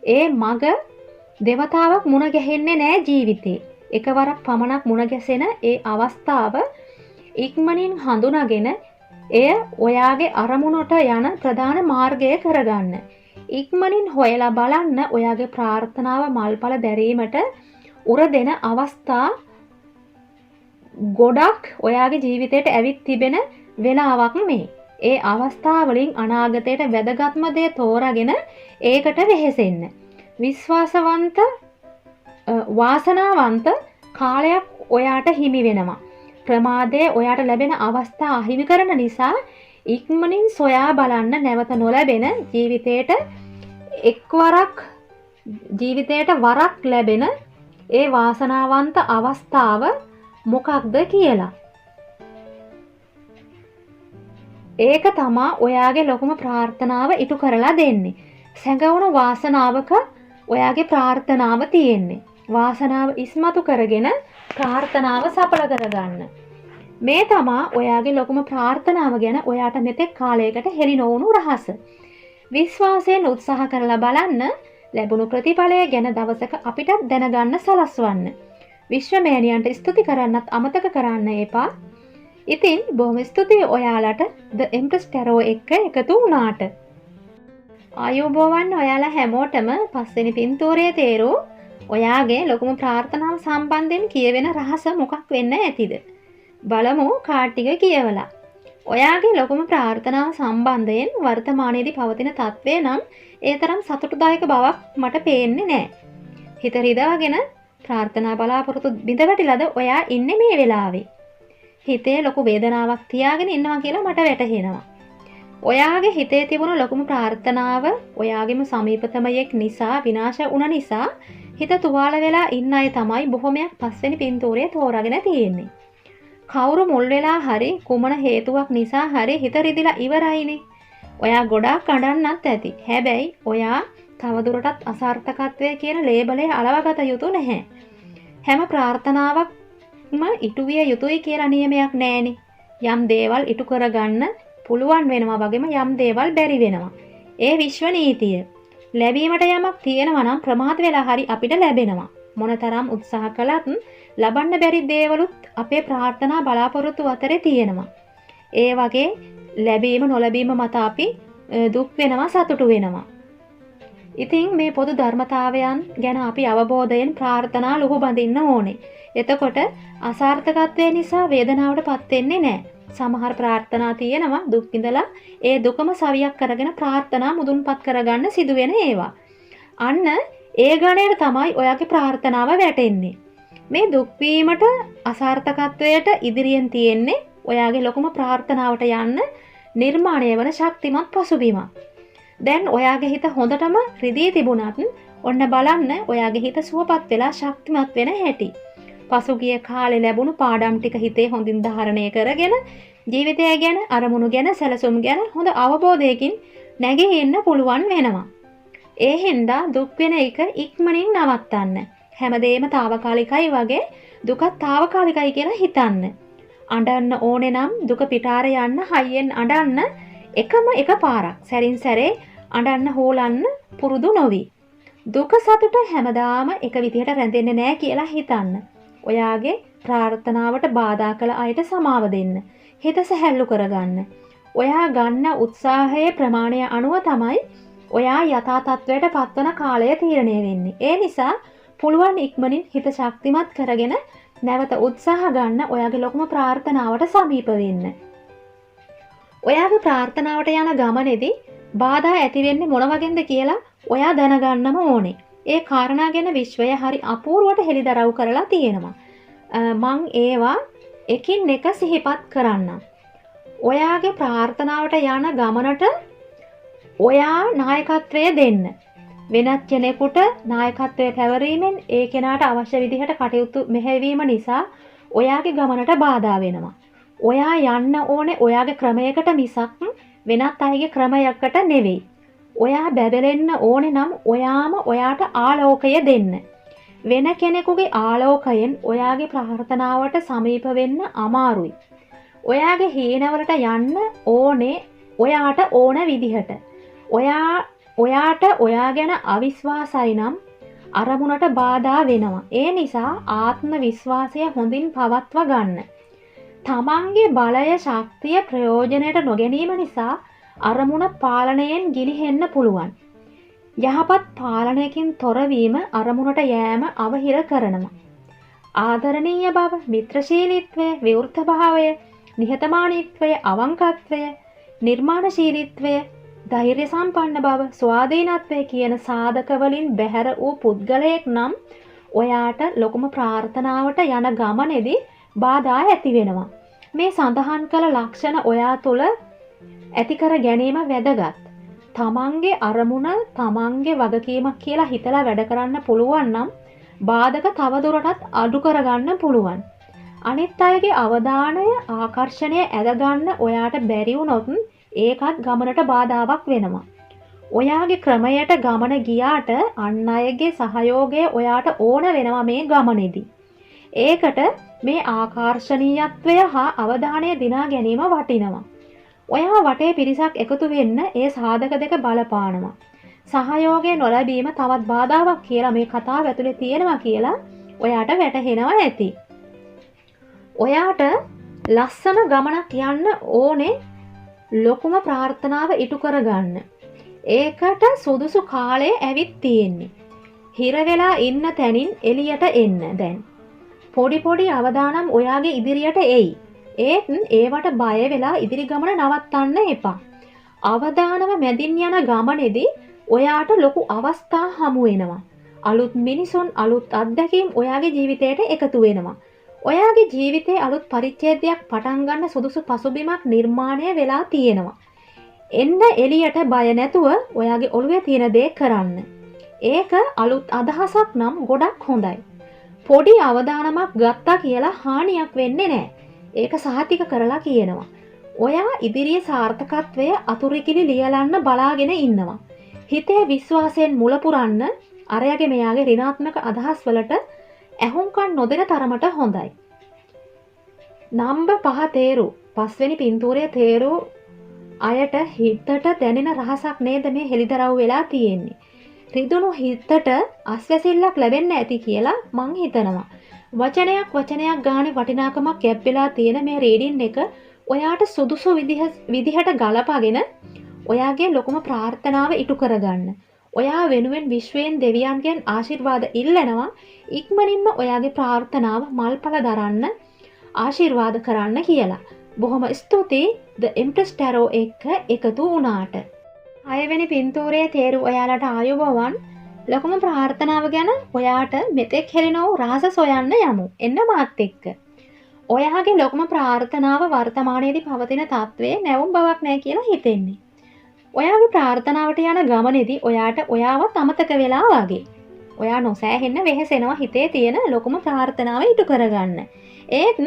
ඒ මග දෙවතාවක් මුණ ගැහෙන්නේ නැහැ ජීවිතේ. එකවරක් පමණක් මුණ ගැසෙන ඒ අවස්ථාව ඉක්මනින් හඳුනාගෙන එය ඔයාගේ අරමුණට යන ප්‍රධාන මාර්ගය කරගන්න. ඉක්මනින් හොයලා බලන්න ඔයාගේ ප්‍රාර්ථනාව මල්පල දැරීමට උර දෙන අවස්ථා ගොඩක් ඔයාගේ ජීවිතයට ඇවිත් තිබෙන වෙලාවක් මේ. ඒ අවස්ථාවලින් අනාගතයට වැදගත්ම දේ තෝරාගෙන ඒකට වෙහෙසෙන්න. විශ්වාසවන්ත වාසනාවන්ත කාලයක් ඔයාට හිමි වෙනවා. ප්‍රමාදයේ ඔයාට ලැබෙන අවස්ථා අහිමි කරන නිසා ඉක්මනින් සොයා බලන්න නැවත නොලැබෙන ජීවිතයට වරක් ලැබෙන ඒ වාසනාවන්ත අවස්ථාව මොකක්ද කියලා. ඒක තමා ඔයාගේ ලොකුම ප්‍රාර්ථනාව ඉටු කරලා දෙන්නේ. සැඟවුණු වාසනාවක ඔයාගේ ප්‍රාර්ථනාව තියෙන්නේ. වාසනාව ඉස්මතු කරගෙන ප්‍රාර්ථනාව සඵල කරගන්න. මේ තමා ඔයාගේ ලොකුම ප්‍රාර්ථනාව ගැන ඔයාට මෙතෙක් කාලයකට හෙළි නොවුණු රහස. විශ්වාසයෙන් උත්සාහ කරලා බලන්න ලැබුණු ප්‍රතිඵලය ගැන දවසක අපිටත් දැනගන්න සලස්වන්න. විශ්වමෑණියන්ට ස්තුති කරන්නත් අමතක කරන්න එපා. ඉතින් බොහොම ස්තුතියි ඔයාලට The Empress Tarot එක්ක එකතු වුණාට. ආයුබෝවන් ඔයාලා හැමෝටම පස්වෙනි පින්තූරයේ තේරූ ඔයාගේ ලොකුම ප්‍රාර්ථනාව සම්බන්ධයෙන් කියවෙන රහස මොකක් වෙන්න ඇතිද? බලමු කාඩ් ටික කියවලා. ඔයාගේ ලොකුම ප්‍රාර්ථනාව සම්බන්ධයෙන් වර්තමානයේදී පවතින තත්ත්වය නම් ඒ තරම් සතුටුදායක බවක් මට පේන්නේ නැහැ. හිත රිදවගෙන ප්‍රාර්ථනා බලාපොරොත්තු බිඳ වැටිලාද ඔයා ඉන්නේ මේ වෙලාවේ. හිතේ ලොකු වේදනාවක් තියාගෙන ඉන්නවා කියලා මට වැටහෙනවා. ඔයාගේ හිතේ තිබුණු ලොකුම ප්‍රාර්ථනාව ඔයාගේම සමීපතමයෙක් නිසා විනාශ වුණ නිසා හිත තුවාල වෙලා ඉන්න අය තමයි බොහොමයක් පස්වෙනි පින්තූරයේ තෝරාගෙන තියෙන්නේ. කවුරු මුල් වෙලා හරි කුමන හේතුවක් නිසා හරි හිත රිදිලා ඉවරයිනේ. ඔයා ගොඩාක් අඬන්නත් ඇති. හැබැයි ඔයා තවදුරටත් අසාර්ථකත්වය කියන ලේබලේ අලවගත යුතු නැහැ. හැම ප්‍රාර්ථනාවක්ම ඉටු විය යුතුයි කියලා නියමයක් නැහෙනේ. යම් දේවල් ඉටු කරගන්න පුළුවන් වෙනවා වගේම යම් දේවල් බැරි වෙනවා. ඒ විශ්ව නීතිය. ලැබීමට යමක් තියෙනවා නම් ප්‍රමාද වෙලා හරි අපිට ලැබෙනවා. මොනතරම් උත්සාහ කළත් ලබන්න බැරි දේවලුත් අපේ ප්‍රාර්ථනා බලාපොරොත්තු අතරේ තියෙනවා. ඒ වගේ ලැබීම නොලැබීම මත අපි දුක් වෙනවා සතුටු වෙනවා. ඉතින් මේ පොදු ධර්මතාවයන් ගැන අපි අවබෝධයෙන් ප්‍රාර්ථනා ලුහු බඳින්න ඕනේ. එතකොට අසාර්ථකත්වය නිසා වේදනාවට පත් වෙන්නේ නැහැ. සමහර ප්‍රාර්ථනා තියෙනවා දුක් විඳලා ඒ දුකම සවියක් කරගෙන ප්‍රාර්ථනා මුදුන්පත් කරගන්න සිදුවෙන ඒවා. අන්න ඒ ගණයට තමයි ඔයාගේ ප්‍රාර්ථනාව වැටෙන්නේ. මේ දුක් වීමට අසාර්ථකත්වයට ඉදිරියෙන් තියෙන්නේ ඔයාගේ ලොකුම ප්‍රාර්ථනාවට යන්න නිර්මාණය වන ශක්තිමත් පසුබිමක්. දැන් ඔයාගේ හිත හොඳටම රිදී තිබුණත් ඔන්න බලන්න ඔයාගේ හිත සුවපත් වෙලා ශක්තිමත් වෙන හැටි. පසුගිය කාලේ ලැබුණු පාඩම් ටික හිතේ හොඳින් ධාරණය කරගෙන ජීවිතය ගැන අරමුණු ගැන සැලසුම් ගැන හොඳ අවබෝධයකින් නැගී ඉන්න පුළුවන් වෙනවා. ඒ හින්දා දුක් වෙන එක ඉක්මනින් නවත්තන්න. හැමදේම తాවකාලිකයි වගේ දුකත් తాවකාලිකයි කියලා හිතන්න. අඬන්න ඕනේ නම් දුක පිටාර යන්න හයියෙන් අඬන්න එකම එක පාරක්. සැරින් සැරේ අඬන්න හෝලන්න පුරුදු නොවි. දුක සතුට හැමදාම එක විදිහට රැඳෙන්නේ නැහැ කියලා හිතන්න. ඔයාගේ ප්‍රාර්ථනාවට බාධා කළ අයට සමාව දෙන්න. හිත සැහැල්ලු කරගන්න. ඔයා ගන්න උත්සාහයේ ප්‍රමාණය අනුව තමයි ඔයා යථා තත්වයට පත්වන කාලය තීරණය වෙන්නේ. ඒ නිසා පුළුවන් ඉක්මනින් හිත ශක්තිමත් කරගෙන නැවත උත්සාහ ගන්න ඔයාගේ ලොකුම ප්‍රාර්ථනාවට සමීප වෙන්න. ඔයාගේ ප්‍රාර්ථනාවට යන ගමනේදී බාධා ඇති වෙන්නේ මොන වගේන්ද කියලා ඔයා දැනගන්නම ඕනේ. ඒ කාරණා ගැන විශ්වය හරි අපූර්වට හෙළිදරව් කරලා තියෙනවා. මං ඒවා එකින් එක සිහිපත් කරන්නම්. ඔයාගේ ප්‍රාර්ථනාවට යන ගමනට ඔයා නායකත්වය දෙන්න. වෙනත් කෙනෙකුට නායකත්වය පැවරීමෙන් ඒ කෙනාට අවශ්‍ය විදිහට කටයුතු මෙහෙයවීම නිසා ඔයාගේ ගමනට බාධා වෙනවා. ඔයා යන්න ඕනේ ඔයාගේ ක්‍රමයකට මිසක් වෙනත් අයගේ ක්‍රමයකට නෙවෙයි. ඔයා බැබලෙන්න ඕනේ නම් ඔයාම ඔයාට ආලෝකය දෙන්න. වෙන කෙනෙකුගේ ආලෝකයෙන් ඔයාගේ ප්‍රාර්ථනාවට සමීප වෙන්න අමාරුයි. ඔයාගේ හීනවලට යන්න ඕනේ ඔයාට ඕන විදිහට. ඔයාට ඔයා ගැන අවිශ්වාසයි නම් අරමුණට බාධා වෙනවා. ඒ නිසා ආත්ම විශ්වාසය හොඳින් පවත්වා ගන්න. තමන්ගේ බලය ශක්තිය ප්‍රයෝජනයට නොගැනීම නිසා අරමුණ පාලනයෙන් ගිලිහෙන්න පුළුවන්. යහපත් පාලනයකින් තොරවීම අරමුණට යෑම අවහිර කරනවා. ආදරණීය බව, මිත්‍රශීලීත්වය, විවෘත භාවය, නිහතමානීත්වය, අවංකත්වය, නිර්මාණශීලීත්වය, ධෛර්ය සම්පන්න බව, ස්වාධීනත්වය කියන සාධකවලින් බැහැර වූ පුද්ගලයෙක් නම් ඔයාට ලොකුම ප්‍රාර්ථනාවට යන ගමනේදී බාධා ඇති වෙනවා. මේ සඳහන් කළ ලක්ෂණ ඔයා තුළ ඇති කර ගැනීම වැදගත්. තමන්ගේ අරමුණ තමන්ගේ වගකීමක් කියලා හිතලා වැඩ කරන්න පුළුවන් නම් බාධක තවදුරටත් අඩු කරගන්න පුළුවන්. අනිත් අයගේ අවධානය ආකර්ෂණය ඇදගන්න ඔයාට බැරි වුණොත් ඒකත් ගමනට බාධාවක් වෙනවා. ඔයාගේ ක්‍රමයට ගමන ගියාට අන් අයගේ සහයෝගය ඔයාට ඕන වෙනවා මේ ගමනේදී. ඒකට මේ ආකර්ෂණීයත්වය හා අවධානය දිනා ගැනීම වටිනවා. ඔයා වටේ පිරිසක් එකතු වෙන්න ඒ සාධක දෙක බලපානවා. සහයෝගය නොලැබීම තවත් බාධාවක් කියලා මේ කතාව ඇතුලේ තියෙනවා කියලා ඔයාට වැටහෙනවා ඇති. ඔයාට ලස්සන ගමනක් යන්න ඕනේ ලොකුම ප්‍රාර්ථනාව ඉටු කරගන්න. ඒකට සුදුසු කාලය ඇවිත් තියෙන්නේ. හිර වෙලා ඉන්න තැනින් එළියට එන්න දැන්. පොඩි පොඩි අවදානම් ඔයාගේ ඉදිරියට එයි. ඒත් ඒවට බය වෙලා ඉදිරි ගමන නවත්තන්න එපා. අවදානම මැදින් යන ගමනේදී ඔයාට ලොකු අවස්ථා හමු වෙනවා. අලුත් මිනිසුන් අලුත් අත්දැකීම් ඔයාගේ ජීවිතයට එකතු වෙනවා. ඔයාගේ ජීවිතයේ අලුත් පරිච්ඡේදයක් පටන් ගන්න සුදුසු පසුබිමක් නිර්මාණය වෙලා තියෙනවා. එන්න එළියට බය නැතුව ඔයාගේ ඔළුවේ තියෙන දේ කරන්න. ඒක අලුත් අදහසක් නම් ගොඩක් හොඳයි. පොඩි අවදානමක් ගත්තා කියලා හානියක් වෙන්නේ නැහැ. ඒක සහතික කරලා කියනවා. ඔයා ඉදිරියේ සාර්ථකත්වය අතුරුකිලි ලියලන්න බලාගෙන ඉන්නවා. හිතේ විශ්වාසයෙන් මුල පුරන්න අරයාගේ මෙයාගේ ඍණාත්මක අදහස් වලට ඇහුම්කන් නොදෙන තරමට හොඳයි. නම්බර් 5 තේරු. 5 වෙනි පින්තූරයේ තේරු අයට හිතට දැනෙන රහසක් නේද මේ හෙලිදරව් වෙලා තියෙන්නේ. රිදුණු හිතට අස්වැසිල්ලක් ලැබෙන්න ඇති කියලා මං හිතනවා. වචනයක් ගානේ වටිනාකමක් යැප්පෙලා තියෙන මේ රීඩින් එක ඔයාට සුදුසු විදිහට ගලපගෙන ඔයාගේ ලොකුම ප්‍රාර්ථනාව ඉටු කරගන්න. ඔයා වෙනුවෙන් විශ්වයෙන් දෙවියන්ගෙන් ආශිර්වාද ඉල්ලනවා. ඉක්මනින්ම ඔයාගේ ප්‍රාර්ථනාව මල්පල දරන්න ආශිර්වාද කරන්න කියලා. බොහොම ස්තුතියි The Empress Tarot එක්ක එකතු වුණාට. 6 වෙනි පින්තූරයේ තේරු ඔයාලට ආයුබෝවන්. ලොකුම ප්‍රාර්ථනාව ගැන ඔයාට මෙතෙක් හෙළිනෝ රහස සොයන්න යමු. එන්න මාත් එක්ක. ඔයාගේ ලොකුම ප්‍රාර්ථනාව වර්තමානයේදී පවතින තත්වයේ නැවුම් බවක් නැහැ කියලා හිතෙන්නේ. ඔයාගේ ප්‍රාර්ථනාවට යන ගමනේදී ඔයාට ඔයාවත් අමතක වෙලා වගේ. ඔයා නොසෑහෙන්න වෙහෙසෙනවා හිතේ තියෙන ලොකුම ප්‍රාර්ථනාව ඉටු කරගන්න. ඒත්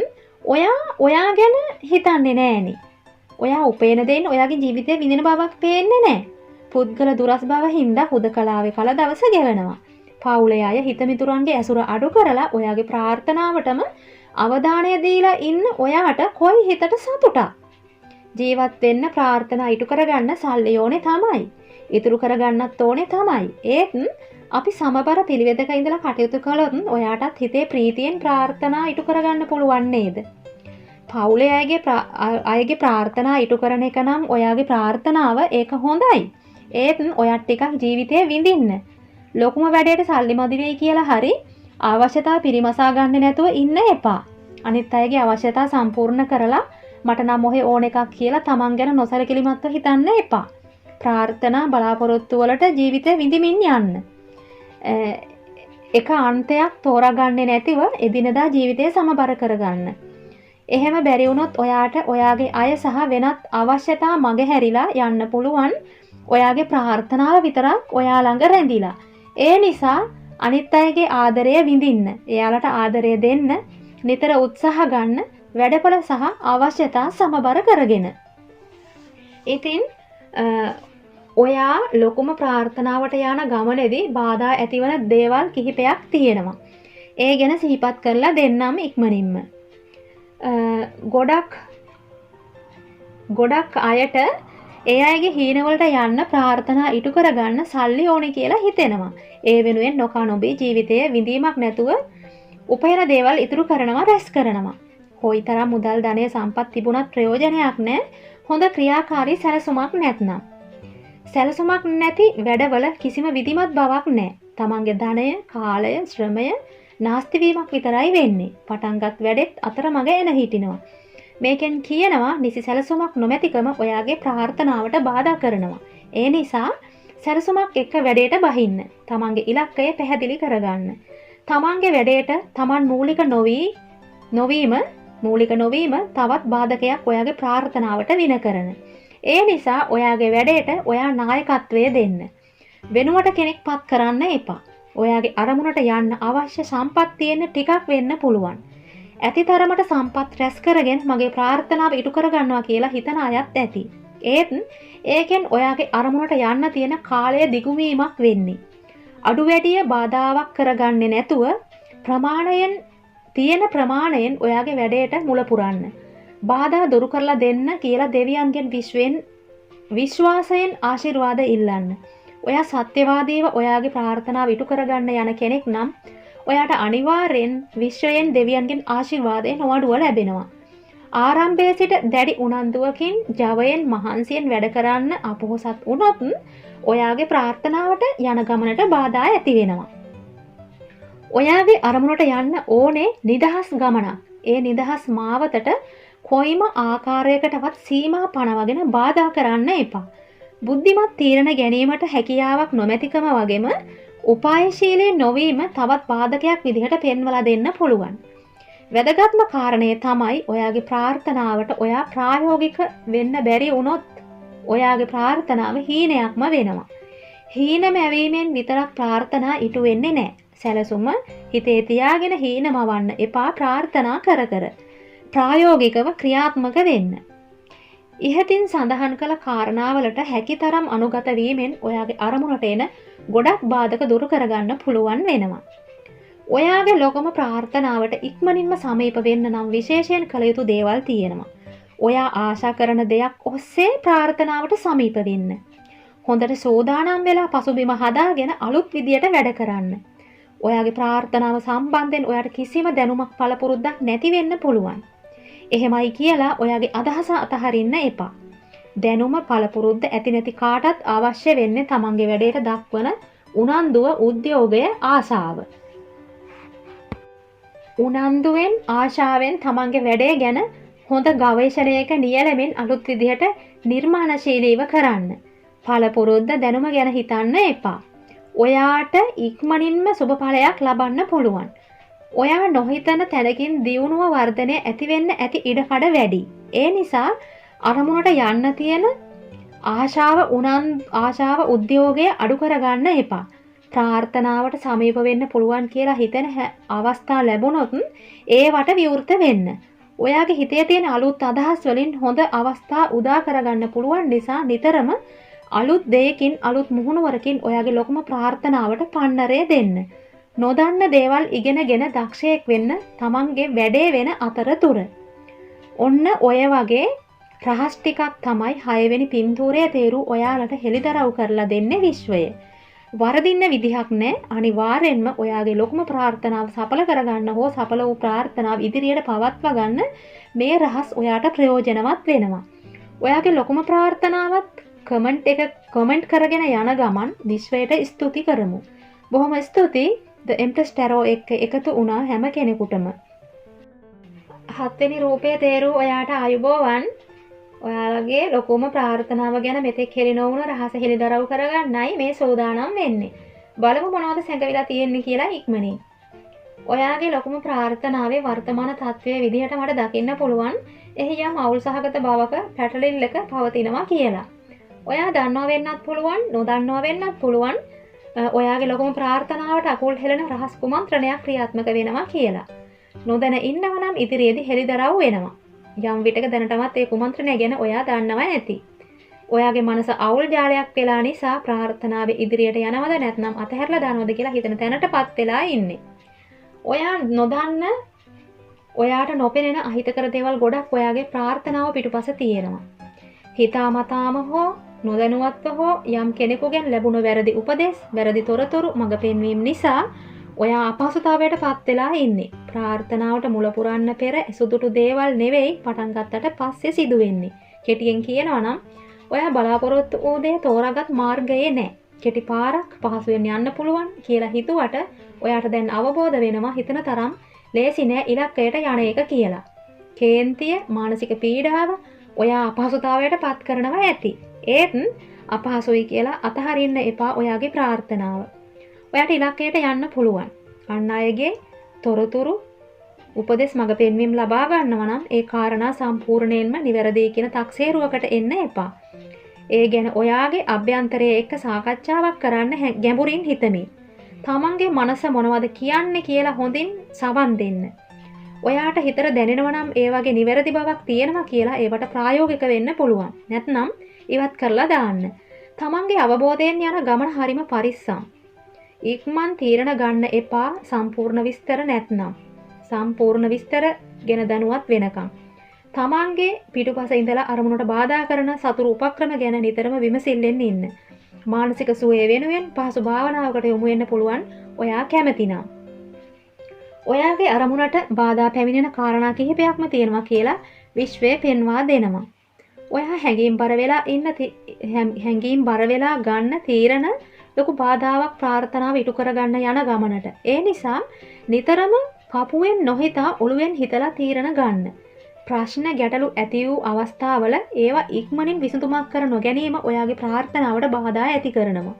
ඔයා ගැන හිතන්නේ නෑනේ. ඔයා උපේන දෙයින් ඔයාගේ ජීවිතේ විඳින බවක් පේන්නේ නෑ. පුද්ගල දුරස් බව හින්දා හුදකලාවේ කල දවස ගෙවනවා. පවුලේ අය හිතමිතුරන්ගේ ඇසුර අඩු කරලා ඔයාගේ ප්‍රාර්ථනාවටම අවධානය දීලා ඉන්න ඔයාට කොයි හිතට සතුටක්. ජීවත් වෙන්න ප්‍රාර්ථනා ඉටු කරගන්න සල්ලි ඕනේ තමයි. ඉතුරු කරගන්නත් ඕනේ තමයි. ඒත් අපි සමබර පිළිවෙතක ඉඳලා කටයුතු කළොත් ඔයාටත් හිතේ ප්‍රීතියෙන් ප්‍රාර්ථනා ඉටු කරගන්න පුළුවන් නේද? පවුලේ අයගේ ප්‍රාර්ථනා ඉටු කරන එක නම් ඔයාගේ ප්‍රාර්ථනාව ඒක හොඳයි. ඒත් ඔයාට ටිකක් ජීවිතේ විඳින්න. ලොකුම වැඩේට සල්ලි මදි වෙයි කියලා හරි අවශ්‍යතා පිරිමසා ගන්න නැතුව ඉන්න එපා. අනිත් අයගේ අවශ්‍යතා සම්පූර්ණ කරලා මට නම් ඔහෙ ඕන එකක් කියලා තමන් ගැන නොසලකිලිමත්ව හිතන්න එපා. ප්‍රාර්ථනා බලාපොරොත්තු වලට ජීවිතේ විඳිමින් යන්න. එක අන්තයක් තෝරාගන්නේ නැතිව එදිනදා ජීවිතය සමබර කරගන්න. එහෙම බැරි වුණොත් ඔයාට ඔයාගේ අය සහ වෙනත් අවශ්‍යතා මගහැරිලා යන්න පුළුවන්. ඔයාගේ ප්‍රාර්ථනාව විතරක් ඔයා ළඟ රැඳිලා. ඒ නිසා අනිත් අයගේ ආදරය විඳින්න, එයාලට ආදරය දෙන්න නිතර උත්සාහ ගන්න, වැඩපොළ සහ අවශ්‍යතා සමබර කරගෙන. ඉතින් ඔයා ලොකුම ප්‍රාර්ථනාවට යන ගමනේදී බාධා ඇතිවන දේවල් කිහිපයක් තියෙනවා. ඒ ගැන සිහිපත් කරලා දෙන්නම් ඉක්මනින්ම. ගොඩක් අයට ඒ අයගේ හීනවලට යන්න ප්‍රාර්ථනා ඉටු කරගන්න සල්ලි ඕනේ කියලා හිතෙනවා. ඒ වෙනුවෙන් නොකා නොබී ජීවිතයේ විඳීමක් නැතුව උපයන දේවල් ඉතුරු කරනවා, රැස් කරනවා. කොයිතරම් මුදල් ධනය සම්පත් තිබුණත් ප්‍රයෝජනයක් නැහැ හොඳ ක්‍රියාකාරී සැලසුමක් නැත්නම්. සැලසුමක් නැති වැඩවල කිසිම විධිමත් බවක් නැහැ. තමන්ගේ ධනය, කාලය, ශ්‍රමය නාස්ති වීමක් විතරයි වෙන්නේ. පටන්ගත් වැඩෙත් අතරමඟ එන හිටිනවා. මේකෙන් කියනවා නිසි සැලසුමක් නොමැතිකම ඔයාගේ ප්‍රාර්ථනාවට බාධා කරනවා. ඒ නිසා සැලසුමක් එක්ක වැඩේට බහින්න. තමන්ගේ ඉලක්කය පැහැදිලි කරගන්න. තමන්ගේ වැඩේට තමන් මූලික නොවීම තවත් බාධකයක් ඔයාගේ ප්‍රාර්ථනාවට වින කරන. ඒ නිසා ඔයාගේ වැඩේට ඔයා නායකත්වය දෙන්න. වෙනුවට කෙනෙක් පත් කරන්න එපා. ඔයාගේ අරමුණට යන්න අවශ්‍ය සම්පත් තියෙන ටිකක් වෙන්න පුළුවන්. ඇති තරමට සම්පත් රැස් කරගෙන මගේ ප්‍රාර්ථනාව ඉටු කරගන්නවා කියලා හිතන අයත් ඇති. ඒත් ඒකෙන් ඔයාගේ අරමුණට යන්න තියෙන කාලය දිගුවීමක් වෙන්නේ. අඩු වැඩිය බාධාවක් කරගන්නේ නැතුව ප්‍රමාණයෙන් ඔයාගේ වැඩේට මුල පුරන්න. බාධා දුරු කරලා දෙන්න කියලා දෙවියන්ගෙන් විශ්වාසයෙන් ආශිර්වාද ඉල්ලන්න. ඔයා සත්‍යවාදීව ඔයාගේ ප්‍රාර්ථනාව ඉටු කරගන්න යන කෙනෙක් නම් ඔයාට අනිවාර්යෙන් විශ්වයෙන් දෙවියන්ගෙන් ආශිර්වාදය නොඅඩුව ලැබෙනවා. ආරම්භයේ සිට දැඩි උනන්දුවකින් ජවයෙන් මහන්සියෙන් වැඩ කරන්න අපොහොසත් වුණොත් ඔයාගේ ප්‍රාර්ථනාවට යන ගමනට බාධා ඇති වෙනවා. ඔයාගේ අරමුණට යන්න ඕනේ නිදහස් ගමනක්. ඒ නිදහස් මාවතට කොයිම ආකාරයකටවත් සීමා පනවගෙන බාධා කරන්න එපා. බුද්ධිමත් තීරණ ගැනීමට හැකියාවක් නොමැතිකම වගේම උපායශීලී නොවීම තවත් බාධකයක් විදිහට පෙන්වලා දෙන්න පුළුවන්. වැදගත්ම කාරණය තමයි ඔයාගේ ප්‍රාර්ථනාවට ඔයා ප්‍රායෝගික වෙන්න බැරි වුණොත් ඔයාගේ ප්‍රාර්ථනාව හීනයක්ම වෙනවා. හීන මැවීමෙන් විතරක් ප්‍රාර්ථනා ඉටු වෙන්නේ නැහැ. සැලසුම හිතේ තියාගෙන හීන මවන්න එපා ප්‍රාර්ථනා කර කර. ප්‍රායෝගිකව ක්‍රියාත්මක වෙන්න. ඉහතින් සඳහන් කළ කාරණාවලට හැකිතරම් අනුගත වීමෙන් ඔයාගේ අරමුණට එන ගොඩක් බාධක දුරු කරගන්න පුළුවන් වෙනවා. ඔයාගේ ලොකම ප්‍රාර්ථනාවට ඉක්මනින්ම සමීප වෙන්න නම් විශේෂයෙන් කළ යුතු දේවල් තියෙනවා. ඔයා ආශා කරන දෙයක් ඔස්සේ ප්‍රාර්ථනාවට සමීප වෙන්න. හොඳට සෝදානම් වෙලා පසුබිම හදාගෙන අලුත් විදියට වැඩ කරන්න. ඔයාගේ ප්‍රාර්ථනාව සම්බන්ධයෙන් ඔයාට කිසිම දැනුමක් පළපුරුද්දක් නැති වෙන්න පුළුවන්. එහෙමයි කියලා ඔයාගේ අදහස අතහරින්න එපා. දැනුම පළපුරුද්ද ඇති නැති කාටත් අවශ්‍ය වෙන්නේ තමන්ගේ වැඩේට දක්වන උනන්දුව, උද්‍යෝගය, ආශාව. උනන්දුවෙන් ආශාවෙන් තමන්ගේ වැඩේ ගැන හොඳ ගවේෂණයක නියැලෙමින් අලුත් විදිහට නිර්මාණශීලීව කරන්න. පළපුරුද්ද දැනුම ගැන හිතන්න එපා. ඔයාට ඉක්මනින්ම සුබඵලයක් ලබන්න පුළුවන්. ඔයා නොහිතන තැනකින් දියුණුව වර්ධනය ඇති වෙන්න ඇති ඉඩකඩ වැඩි. ඒ නිසා අරමුණට යන්න තියෙන ආශාව උද්‍යෝගය අඩු කරගන්න එපා. ප්‍රාර්ථනාවට සමීප වෙන්න පුළුවන් කියලා හිතෙන අවස්ථා ලැබුණොත් ඒවට විවෘත වෙන්න. ඔයාගේ හිතේ තියෙන අලුත් අදහස් වලින් හොඳ අවස්ථා උදා කරගන්න පුළුවන් නිසා නිතරම අලුත් දෙයකින් අලුත් මුහුණුවරකින් ඔයාගේ ලොකුම ප්‍රාර්ථනාවට පන්නරේ දෙන්න. නොදන්න දේවල් ඉගෙනගෙන දක්ෂයෙක් වෙන්න තමන්ගේ වැඩේ වෙන අතරතුර. ඔන්න ඔය වගේ රහස් ටිකක් තමයි 6 වෙනි පින්තූරයේ තේරු ඔයාලට හෙළිදරව් කරලා දෙන්නේ විශ්වය. වරදින්න විදිහක් නැහැ. අනිවාර්යෙන්ම ඔයාගේ ලොකුම ප්‍රාර්ථනාව සඵල කරගන්න හෝ සඵල වූ ප්‍රාර්ථනාව ඉදිරියට පවත්වා ගන්න මේ රහස් ඔයාට ප්‍රයෝජනවත් වෙනවා. ඔයාගේ ලොකුම ප්‍රාර්ථනාවත් කමෙන්ට් කරගෙන යන ගමන් විශ්වයට ස්තුති කරමු. බොහොම ස්තුතියි. The Empress Tarot එක්ක එකතු වුණා හැම කෙනෙකුටම. 7 වෙනි රූපයේ තේරුව ඔයාට ආයුබෝවන්. ඔයාලගේ ලොකුම ප්‍රාර්ථනාව ගැන මෙතෙක් හෙළි නොවුණු රහස හෙළිදරව් කරගන්නයි මේ සූදානම් වෙන්නේ. බලමු මොනවද සැඟවිලා තියෙන්නේ කියලා ඉක්මනින්. ඔයාගේ ලොකුම ප්‍රාර්ථනාවේ වර්තමාන තත්ත්වයේ විදිහට මට දකින්න පුළුවන් එහි යම් අවුල් සහගත බවක පැටලිල්ලක පවතිනවා කියලා. ඔයා දන්නවා වෙන්නත් පුළුවන්, නොදන්නවා වෙන්නත් පුළුවන්. ඔයාගේ ලොකුම ප්‍රාර්ථනාවට අකුල් හෙළන රහස් කුමන්ත්‍රණයක් ක්‍රියාත්මක වෙනවා කියලා. නොදැන ඉන්නව නම් ඉදිරියේදී හෙළිදරව් වෙනවා. යම් විටක දැනටමත් ඒ කුමන්ත්‍රණය ගැන ඔයා දන්නවා ඇති. ඔයාගේ මනස අවුල් ජාලයක් වෙලා නිසා ප්‍රාර්ථනාවේ ඉදිරියට යනවද නැත්නම් අතහැරලා දානවද කියලා හිතන තැනටපත් වෙලා ඉන්නේ. ඔයා නොදන්න ඔයාට නොපෙනෙන අහිතකර දේවල් ගොඩක් ඔයාගේ ප්‍රාර්ථනාව පිටුපස තියෙනවා. හිතාමතාම හෝ නොදැනුවත්ව හෝ යම් කෙනෙකුගෙන් ලැබුණු වැරදි උපදෙස්, වැරදි තොරතුරු මඟ පෙන්වීම නිසා ඔයා අපහසුතාවයට පත් වෙලා ඉන්නේ. ප්‍රාර්ථනාවට මුල පුරන්න පෙර සුදුටු දේවල් නෙවෙයි පටන් ගත්තට පස්සේ සිදු වෙන්නේ. කෙටියෙන් කියනවා නම් ඔයා බලාපොරොත්තු වූ දේ තෝරාගත් මාර්ගයේ නැහැ. කෙටි පාරක් පහසුවෙන් යන්න පුළුවන් කියලා හිතුවට ඔයාට දැන් අවබෝධ වෙනවා හිතන තරම් ලේසි නෑ ඉලක්කයට යන එක කියලා. කේන්තිය, මානසික පීඩාව ඔයා අපහසුතාවයට පත් කරනවා ඇති. ඒත් අපහසුයි කියලා අතහරින්න එපා ඔයාගේ ප්‍රාර්ථනාව. ඔයාට ඉලක්කයට යන්න පුළුවන්. අන් අයගේ තොරතුරු උපදෙස් මඟ පෙන්වීම ලබා ගන්නවා නම් ඒ කාරණා සම්පූර්ණයෙන්ම නිවැරදි කියන තක්සේරුවකට එන්න එපා. ඒ ගැන ඔයාගේ අභ්‍යන්තරයේ එක්ක සාකච්ඡාවක් කරන්න ගැඹුරින් හිතමින්. තමන්ගේ මනස මොනවද කියන්නේ කියලා හොඳින් සවන් දෙන්න. ඔයාට හිතට දැනෙනවා නම් ඒ වගේ නිවැරදි බවක් තියෙනවා කියලා ඒවට ප්‍රායෝගික වෙන්න පුළුවන්. නැත්නම් ඉවත් කරලා දාන්න. තමන්ගේ අවබෝධයෙන් යන ගමන හරිම පරිස්සම්. ඉක්මන් තීරණ ගන්න එපා සම්පූර්ණ විස්තර නැත්නම්. සම්පූර්ණ විස්තර ගැන දැනුවත් වෙනකම්. තමන්ගේ පිටුපස ඉඳලා අරමුණට බාධා කරන සතුරු උපක්‍රම ගැන නිතරම විමසිල්ලෙන් ඉන්න. මානසික සුවය වෙනුවෙන් පහසු භාවනාවකට යොමු වෙන්න පුළුවන් ඔයා කැමති නම්. ඔයාගේ අරමුණට බාධා පැමිණෙන කාරණා කිහිපයක්ම තියෙනවා කියලා විශ්වය පෙන්වා දෙනවා. ඔයා හැඟීම් බර වෙලා ගන්න තීරණ ලොකු බාධාවක් ප්‍රාර්ථනාව ඉටු කරගන්න යන ගමනට. ඒ නිසා නිතරම පපුවෙන් නොහිතා ඔළුවෙන් හිතලා තීරණ ගන්න. ප්‍රශ්න ගැටලු ඇති වූ අවස්ථාවල ඒවා ඉක්මනින් විසඳුමක් කර නොගැනීම ඔයාගේ ප්‍රාර්ථනාවට බාධා ඇති කරනවා.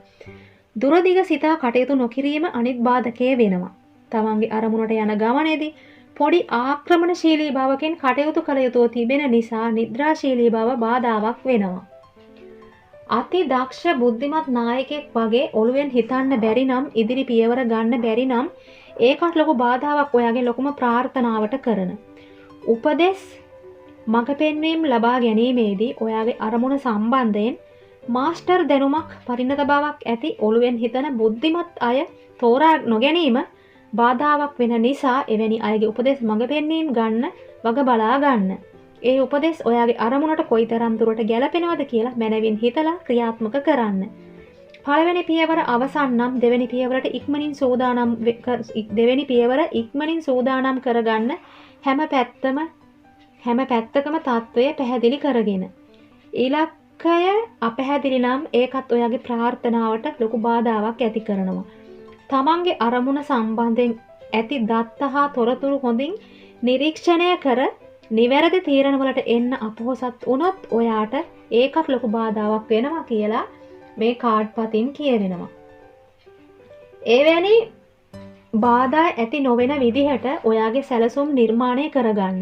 දුරදිග සිතා කටයුතු නොකිරීම අනිත් බාධකයේ වෙනවා. තමන්ගේ අරමුණට යන ගමනේදී පොඩි ආක්‍රමණශීලී බවකින් කටයුතු කළ යුතු තිබෙන නිසා නිද්‍රාශීලී බව බාධාවක් වෙනවා. අති දක්ෂ බුද්ධිමත් නායකයෙක් වගේ ඔළුවෙන් හිතන්න බැරි නම් ඉදිරි පියවර ගන්න බැරි නම් ඒකට ලොකු බාධාවක් ඔයාගේ ලොකුම ප්‍රාර්ථනාවට කරන. උපදෙස් මඟ පෙන්වීම් ලබා ගැනීමේදී ඔයාගේ අරමුණ සම්බන්ධයෙන් මාස්ටර් දැනුමක් පරිණත බවක් ඇති ඔළුවෙන් හිතන බුද්ධිමත් අය තෝරා නොගැනීම බාධාවක් වෙන නිසා එවැනි අයගේ උපදෙස් මඟ පෙන්වීම් ගන්න වග බලා ගන්න. ඒ උපදෙස් ඔයාගේ අරමුණට කොයිතරම් දුරට ගැලපෙනවද කියලා මනවින් හිතලා ක්‍රියාත්මක කරන්න. පළවෙනි පියවර අවසන් නම් දෙවෙනි පියවරට ඉක්මනින් සූදානම් කරගන්න හැම පැත්තකම තත්ත්වය පැහැදිලි කරගෙන. ඉලක්කය අපැහැදිලි නම් ඒකත් ඔයාගේ ප්‍රාර්ථනාවට ලොකු බාධාවක් ඇති කරනවා. තමන්ගේ අරමුණ සම්බන්ධයෙන් ඇති දත්ත හා තොරතුරු හොඳින් නිරීක්ෂණය කර නිවැරදි තීරණවලට එන්න අපොහොසත් වුණොත් ඔයාට ඒකත් ලොකු බාධාවක් වෙනවා කියලා මේ කාඩ් පතින් කියවෙනවා. එවැනි බාධා ඇති නොවන විදිහට ඔයාගේ සැලසුම් නිර්මාණය කරගන්න.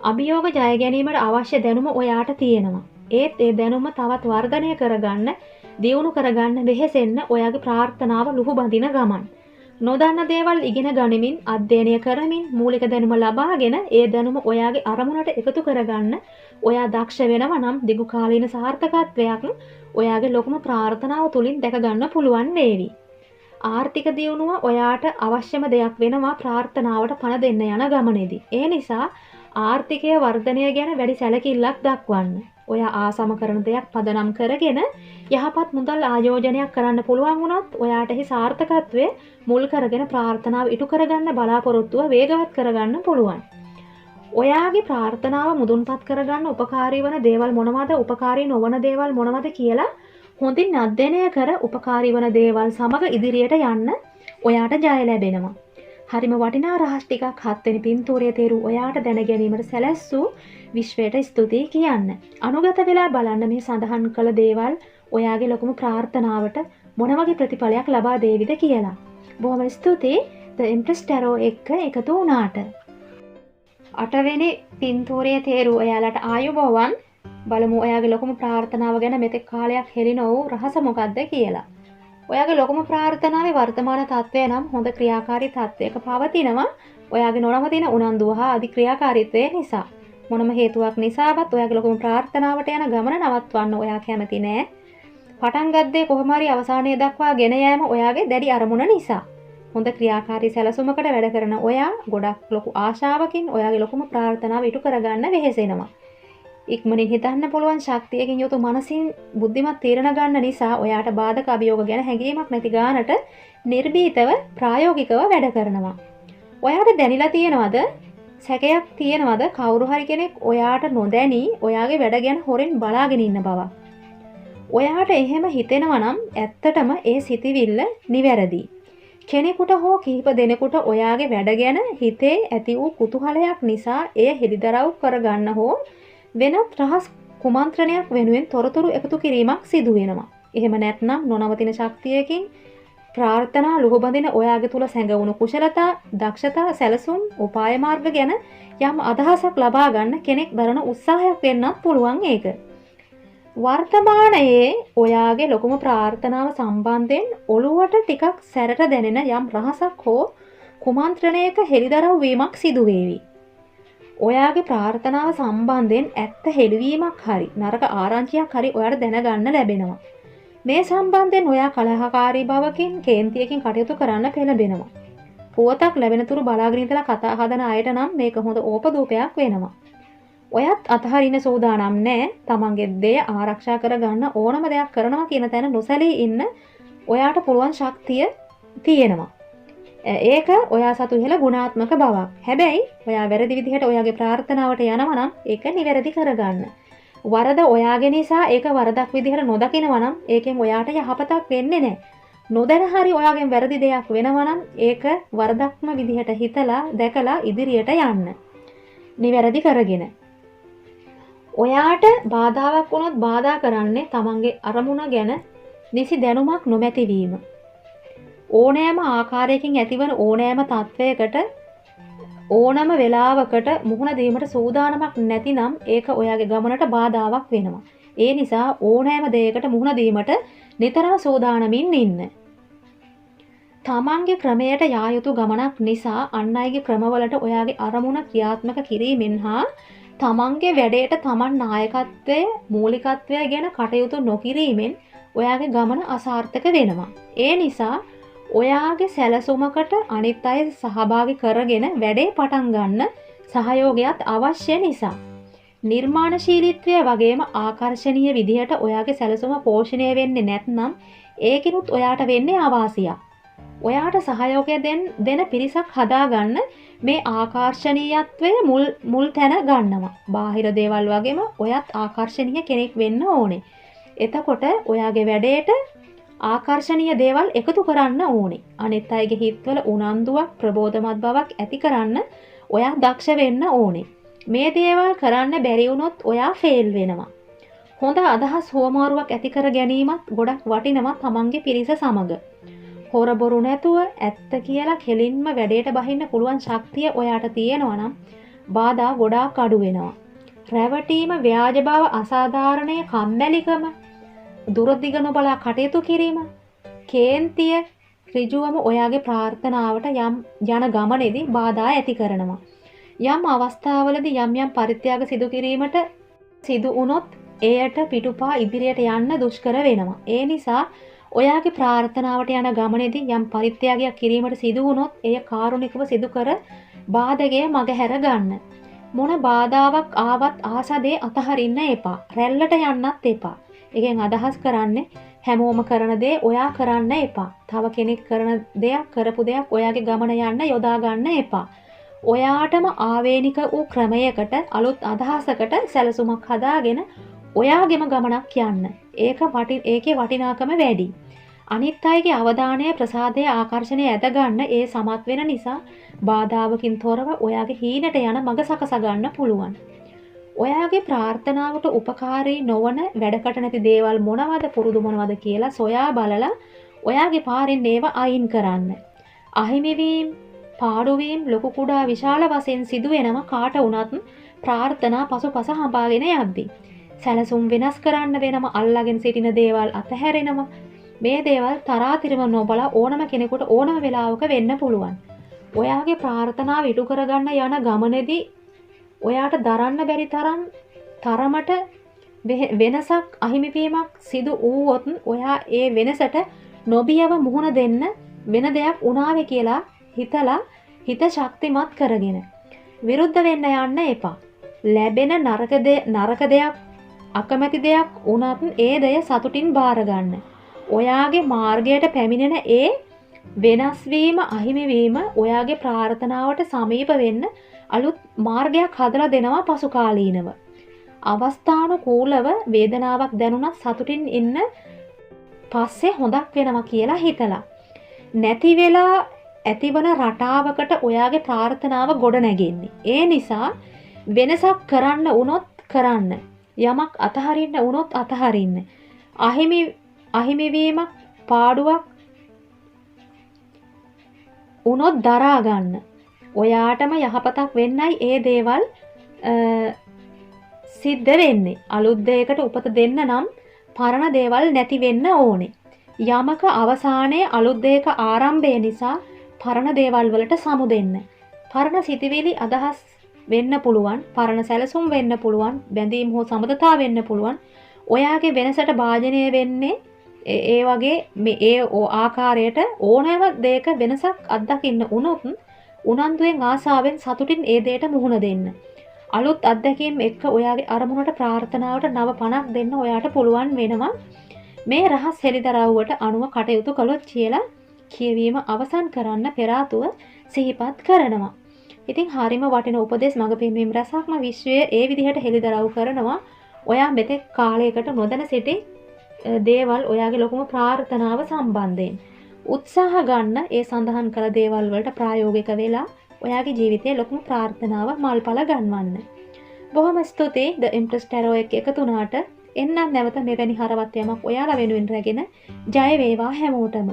අභියෝග ජය ගැනීමට අවශ්‍ය දැනුම ඔයාට තියෙනවා. ඒත් ඒ දැනුම තවත් වර්ධනය කරගන්න, දියුණු කරගන්න වෙහෙසෙන්න ඔයාගේ ප්‍රාර්ථනාව ලුහු බඳින ගමන්. නොදන්න දේවල් ඉගෙන ගනිමින් අධ්‍යයනය කරමින් මූලික දැනුම ලබාගෙන ඒ දැනුම ඔයාගේ අරමුණට එකතු කරගන්න ඔයා දක්ෂ වෙනවා නම් දිගු කාලීන සාර්ථකත්වයක් ඔයාගේ ලොකුම ප්‍රාර්ථනාව තුලින් දැක ගන්න පුළුවන් වේවි. ආර්ථික දියුණුව ඔයාට අවශ්‍යම දෙයක් වෙනවා ප්‍රාර්ථනාවට පණ දෙන්න යන ගමනේදී. ඒ නිසා ආර්ථිකය වර්ධනය ගැන වැඩි සැලකිල්ලක් දක්වන්න. ඔයා ආසම කරන දෙයක් පදනම් කරගෙන යහපත් මුදල් ආයෝජනයක් කරන්න පුළුවන් වුණොත් ඔයාටහි සාර්ථකත්වය මුල් කරගෙන ප්‍රාර්ථනාව ඉටු කරගන්න බලාපොරොත්තුව වේගවත් කරගන්න පුළුවන්. ඔයාගේ ප්‍රාර්ථනාව මුදුන්පත් කරගන්න උපකාරී වන දේවල් මොනවද, උපකාරී නොවන දේවල් මොනවද කියලා හොඳින් අධ්‍යයනය කර උපකාරී වන දේවල් සමග ඉදිරියට යන්න ඔයාට ජය ලැබෙනවා. හරිම වටිනා රහස් ටිකක් 7 වෙනි පින්තූරයේ තේරු ඔයාට දැන ගැනීමට සැලැස්සූ විශ්වයට ස්තුතියි කියන්න. අනුගත වෙලා බලන්න මේ සඳහන් කළ දේවල් ඔයාගේ ලොකුම ප්‍රාර්ථනාවට මොන වගේ ප්‍රතිඵලයක් ලබා දේවිද කියලා. බොහොම ස්තුතියි The Empress Tarot එක්ක එකතු වුණාට. 8 වෙනි පින්තූරයේ තේරු ඔයාලට ආයුබෝවන්. බලමු ඔයාගේ ලොකුම ප්‍රාර්ථනාව ගැන මෙතෙක් කාලයක් හෙළි නොවූ රහස මොකක්ද කියලා. ඔයාගේ ලොකුම ප්‍රාර්ථනාවේ වර්තමාන තත්ත්වය නම් හොඳ ක්‍රියාකාරී තත්ත්වයක පවතිනවා. ඔයාගේ නොනවතින උනන්දුව හා අධික්‍රියාකාරීත්වය නිසා මොනම හේතුවක් නිසාවත් ඔයාගේ ලොකුම ප්‍රාර්ථනාවට යන ගමන නවත්වන්න ඔයා කැමති නෑ. පටන් ගත්තේ කොහොම හරි අවසානයේ දක්වා ගෙන යෑම ඔයාගේ දැඩි අරමුණ නිසා. හොඳ ක්‍රියාකාරී සැලසුමකට වැඩ කරන ඔයා ගොඩක් ලොකු ආශාවකින් ඔයාගේ ලොකුම ප්‍රාර්ථනාව ඉටු කරගන්න වෙහෙසෙනවා. ඉක්මනින් හිතන්න පුළුවන් ශක්තියකින් යුතු මනසින් බුද්ධිමත් තීරණ ගන්න නිසා ඔයාට බාධක අභියෝග ගැන හැඟීමක් නැති ගානට නිර්භීතව ප්‍රායෝගිකව වැඩ කරනවා. ඔයාට දැනිලා තියෙනවද? සැකයක් තියෙනවද කවුරු හරි කෙනෙක් ඔයාට නොදැනී ඔයාගේ වැඩ ගැන හොරෙන් බලාගෙන ඉන්න බව? ඔයාට එහෙම හිතෙනවා නම් ඇත්තටම ඒ සිතිවිල්ල නිවැරදි. කෙනෙකුට හෝ කිහිප දෙනෙකුට ඔයාගේ වැඩ ගැන හිතේ ඇති වූ කුතුහලයක් නිසා එය හෙළිදරව් කරගන්න හෝ වෙනත් රහස් කුමන්ත්‍රණයක් වෙනුවෙන් තොරතුරු එකතු කිරීමක් සිදු වෙනවා. එහෙම නැත්නම් නොනවතින ශක්තියකින් ප්‍රාර්ථනා ලුහුබඳින ඔයාගේ තුල සැඟවුණු කුශලතා, දක්ෂතා, සැලසුම්, උපාය මාර්ග ගැන යම් අදහසක් ලබා ගන්න කෙනෙක් දරන උත්සාහයක් වෙන්නත් පුළුවන් ඒක. වර්තමානයේ ඔයාගේ ලොකුම ප්‍රාර්ථනාව සම්බන්ධයෙන් ඔළුවට ටිකක් සැරට දැනෙන යම් රහසක් හෝ කුමන්ත්‍රණයක හෙළිදරව් වීමක් සිදු වේවි. ඔයාගේ ප්‍රාර්ථනාව සම්බන්ධයෙන් ඇත්ත හෙළිවීමක් හරි නරක ආරංචියක් හරි ඔයාට දැනගන්න ලැබෙනවා. මේ සම්බන්ධයෙන් ඔයා කලහකාරී බවකින් කේන්තියකින් කටයුතු කරන්න පෙළඹෙනවා. පුවතක් ලැබෙන තුරු බලාගෙන ඉඳලා කතා හදන අයට නම් මේක හොඳ ඕපදූපයක් වෙනවා. ඔයත් අතහරින්න සූදානම් නැහැ. තමන්ගේ දෙය ආරක්ෂා කරගන්න ඕනම දෙයක් කරනවා කියන තැන නොසැලී ඉන්න ඔයාට පුළුවන් ශක්තිය තියෙනවා. ඒක ඔයා සතු ඉහළ ගුණාත්මක බවක්. හැබැයි ඔයා වැරදි විදිහට ඔයාගේ ප්‍රාර්ථනාවට යනවා නම් ඒක නිවැරදි කරගන්න. වරද ඔයාගේ නිසා ඒක වරදක් විදිහට නොදකිනවා නම් ඒකෙන් ඔයාට යහපතක් වෙන්නේ නැහැ. නොදැන හරි ඔයාගෙන් වැරදි දෙයක් වෙනවා නම් ඒක වරදක්ම විදිහට හිතලා දැකලා ඉදිරියට යන්න. නිවැරදි කරගෙන. ඔයාට බාධාවක් වුණොත් බාධා කරන්නේ තමන්ගේ අරමුණ ගැන නිසි දැනුමක් නොමැතිවීම. ඕනෑම ආකාරයකින් ඇතිවන ඕනෑම තත්ත්වයකට ඕනම වෙලාවකට මුහුණ දීමට සූදානමක් නැතිනම් ඒක ඔයාගේ ගමනට බාධාවක් වෙනවා. ඒ නිසා ඕනෑම දෙයකට මුහුණ දීමට නිතරම සූදානමින් ඉන්න. තමන්ගේ ක්‍රමයට යා යුතු ගමනක් නිසා අන් අයගේ ක්‍රමවලට ඔයාගේ අරමුණ ක්‍රියාත්මක කිරීමෙන් හා තමන්ගේ වැඩේට තමන් නායකත්වය මූලිකත්වය ගැන කටයුතු නොකිරීමෙන් ඔයාගේ ගමන අසාර්ථක වෙනවා. ඒ නිසා ඔයාගේ සැලසුමකට අනිත් අය සහභාගී කරගෙන වැඩේ පටන් ගන්න සහයෝගයත් අවශ්‍ය නිසා. නිර්මාණශීලීත්වය වගේම ආකර්ශනීය විදිහට ඔයාගේ සැලසුම පෝෂණය වෙන්නේ නැත්නම් ඒකිනුත් ඔයාට වෙන්නේ අවාසියක්. ඔයාට සහයෝගය දෙන පිරිසක් හදාගන්න මේ ආකර්ශනීයත්වය මුල් තැන ගන්නවා. බාහිර දේවල් වගේම ඔයත් ආකර්ශනීය කෙනෙක් වෙන්න ඕනේ. එතකොට ඔයාගේ වැඩේට ආකර්ශනීය දේවල් එකතු කරන්න ඕනේ. අනිත් අයගේ හිතවල උනන්දුවක් ප්‍රබෝධමත් බවක් ඇති කරන්න ඔයා දක්ෂ වෙන්න ඕනේ. මේ දේවල් කරන්න බැරි වුණොත් ඔයා ෆේල් වෙනවා. හොඳ අදහස් හුවමාරුවක් ඇති කර ගැනීමත් ගොඩක් වටිනවා තමන්ගේ පිරිස සමග. හොර බොරු නැතුව ඇත්ත කියලා කෙලින්ම වැඩේට බහින්න පුළුවන් ශක්තිය ඔයාට තියෙනවා නම් බාධා ගොඩාක් අඩු වෙනවා. රැවටීම, ව්‍යාජ බව, අසාධාරණය, කම්මැලිකම, දුරදිග නොබලා කටයුතු කිරීම, කේන්තිය ඍජුවම ඔයාගේ ප්‍රාර්ථනාවට යම් යන ගමනේදී බාධා ඇති කරනවා. යම් අවස්ථාවලදී යම් පරිත්‍යාග සිදු කිරීමට සිදු වුණොත් එයට පිටුපා ඉදිරියට යන්න දුෂ්කර වෙනවා. ඒ නිසා ඔයාගේ ප්‍රාර්ථනාවට යන ගමනේදී යම් පරිත්‍යාගයක් කිරීමට සිදු වුණොත් එය කාරුණිකව සිදු කර බාධකය මගහැර ගන්න. මොන බාධාවක් ආවත් ආසදේ අතහරින්න එපා. රැල්ලට යන්නත් එපා. එකෙන් අදහස් කරන්නේ හැමෝම කරන දේ ඔයා කරන්න එපා. තව කෙනෙක් කරන දෙයක් කරපු දෙයක් ඔයාගේ ගමන යන්න යොදා ගන්න එපා. ඔයාටම ආවේනික වූ ක්‍රමයකට අලුත් අදහසකට සැලසුමක් හදාගෙන ඔයාගෙම ගමනක් යන්න. ඒකේ වටිනාකම වැඩි. අනිත් අයගේ අවධානය, ප්‍රසාදය, ආකර්ෂණය ඇද ගන්න ඒ සමත් වෙන නිසා බාධාවකින් තොරව ඔයාගේ හීනට යන මඟ සකස ගන්න පුළුවන්. ඔයාගේ ප්‍රාර්ථනාවට උපකාරී නොවන වැඩකට නැති දේවල් මොනවද, පුරුදු මොනවද කියලා සොයා බලලා ඔයාගේ පාරෙන් ඒව අයින් කරන්න. අහිමිවීම, පාඩුවීම් ලොකු කුඩා විශාල වශයෙන් සිදු වෙනවා කාට වුණත් ප්‍රාර්ථනා පසුපස හඹාගෙන යද්දී. සැලසුම් වෙනස් කරන්න වෙනම, අල්ලාගෙන සිටින දේවල් අතහැරෙනවා. මේ දේවල් තරාතිරම නොබලා ඕනම කෙනෙකුට ඕනම වෙලාවක වෙන්න පුළුවන්. ඔයාගේ ප්‍රාර්ථනාව ඉටු කරගන්න යන ගමනේදී ඔයාට දරන්න බැරි තරමට වෙනසක්, අහිමිවීමක් සිදු වුවොත් ඔයා ඒ වෙනසට නොබියව මුහුණ දෙන්න වෙන දෙයක් උනාවේ කියලා හිතලා හිත ශක්තිමත් කරගෙන විරුද්ධ වෙන්න යන්න එපා. ලැබෙන නරක දෙයක්, අකමැති දෙයක් වුණත් ඒ දය සතුටින් බාර ගන්න. ඔයාගේ මාර්ගයට පැමිණෙන ඒ වෙනස් වීම, අහිමිවීම ඔයාගේ ප්‍රාර්ථනාවට සමීප වෙන්න අලුත් මාර්ගයක් හදලා දෙනවා පසුකාලීනව. අවස්ථානුකූලව වේදනාවක් දැනුණත් සතුටින් ඉන්න පස්සේ හොඳක් වෙනවා කියලා හිතලා. නැති වෙලා ඇතිවන රටාවකට ඔයාගේ ප්‍රාර්ථනාව ගොඩ නැගෙන්නේ. ඒ නිසා වෙනසක් කරන්න වුණොත් කරන්න. යමක් අතහරින්න වුණොත් අතහරින්න. අහිමිවීමක්, පාඩුවක් වුණොත් දරා ගන්න. ඔයාටම යහපතක් වෙන්නයි ඒ දේවල් සිද්ධ වෙන්නේ. අලුත් දෙයකට උපත දෙන්න නම් පරණ දේවල් නැති වෙන්න ඕනේ. යමක අවසානයේ අලුත් දෙයක ආරම්භය නිසා පරණ දේවල් වලට සමු දෙන්න. පරණ සිතිවිලි, අදහස් වෙන්න පුළුවන්, පරණ සැලසුම් වෙන්න පුළුවන්, බැඳීම් හෝ සමතතා වෙන්න පුළුවන්. ඔයාගේ වෙනසට භාජනය වෙන්නේ ඒ වගේ ඒ ආකාරයට ඕනෑම දෙයක වෙනසක් අත්දකින්න වුණොත් උනන්දුවෙන්, ආසාවෙන්, සතුටින් ඒ දෙයට මුහුණ දෙන්න. අලුත් අත්දැකීම් එක්ක ඔයාගේ අරමුණට, ප්‍රාර්ථනාවට නව පණක් දෙන්න ඔයාට පුළුවන් වෙනවා. මේ රහස් හෙළිදරව්වට අනුව කටයුතු කළොත් කියලා කියවීම අවසන් කරන්න පෙර ආතුව සිහිපත් කරනවා. ඉතින් හරිම වටින උපදෙස්, මඟ පෙන්වීම් රසක්ම විශ්වයේ ඒ විදිහට හෙළිදරව් කරනවා. ඔයා මෙතෙක් කාලයකට නොදැන සිටි දේවල් ඔයාගේ ලොකුම ප්‍රාර්ථනාව සම්බන්ධයෙන්. උත්සාහ ගන්න ඒ සඳහන් කළ දේවල් වලට ප්‍රායෝගික වෙලා ඔයාගේ ජීවිතයේ ලොකුම ප්‍රාර්ථනාවක් මල්පල ගන්වන්න. බොහොම ස්තුතියි ද ඉම්ප්‍රෙස් ටැරෝ එක එකතු වුණාට. එන්නම් නැවත මෙවැනි හරවත් යමක් ඔයාලා වෙනුවෙන් රැගෙන ජය වේවා හැමෝටම.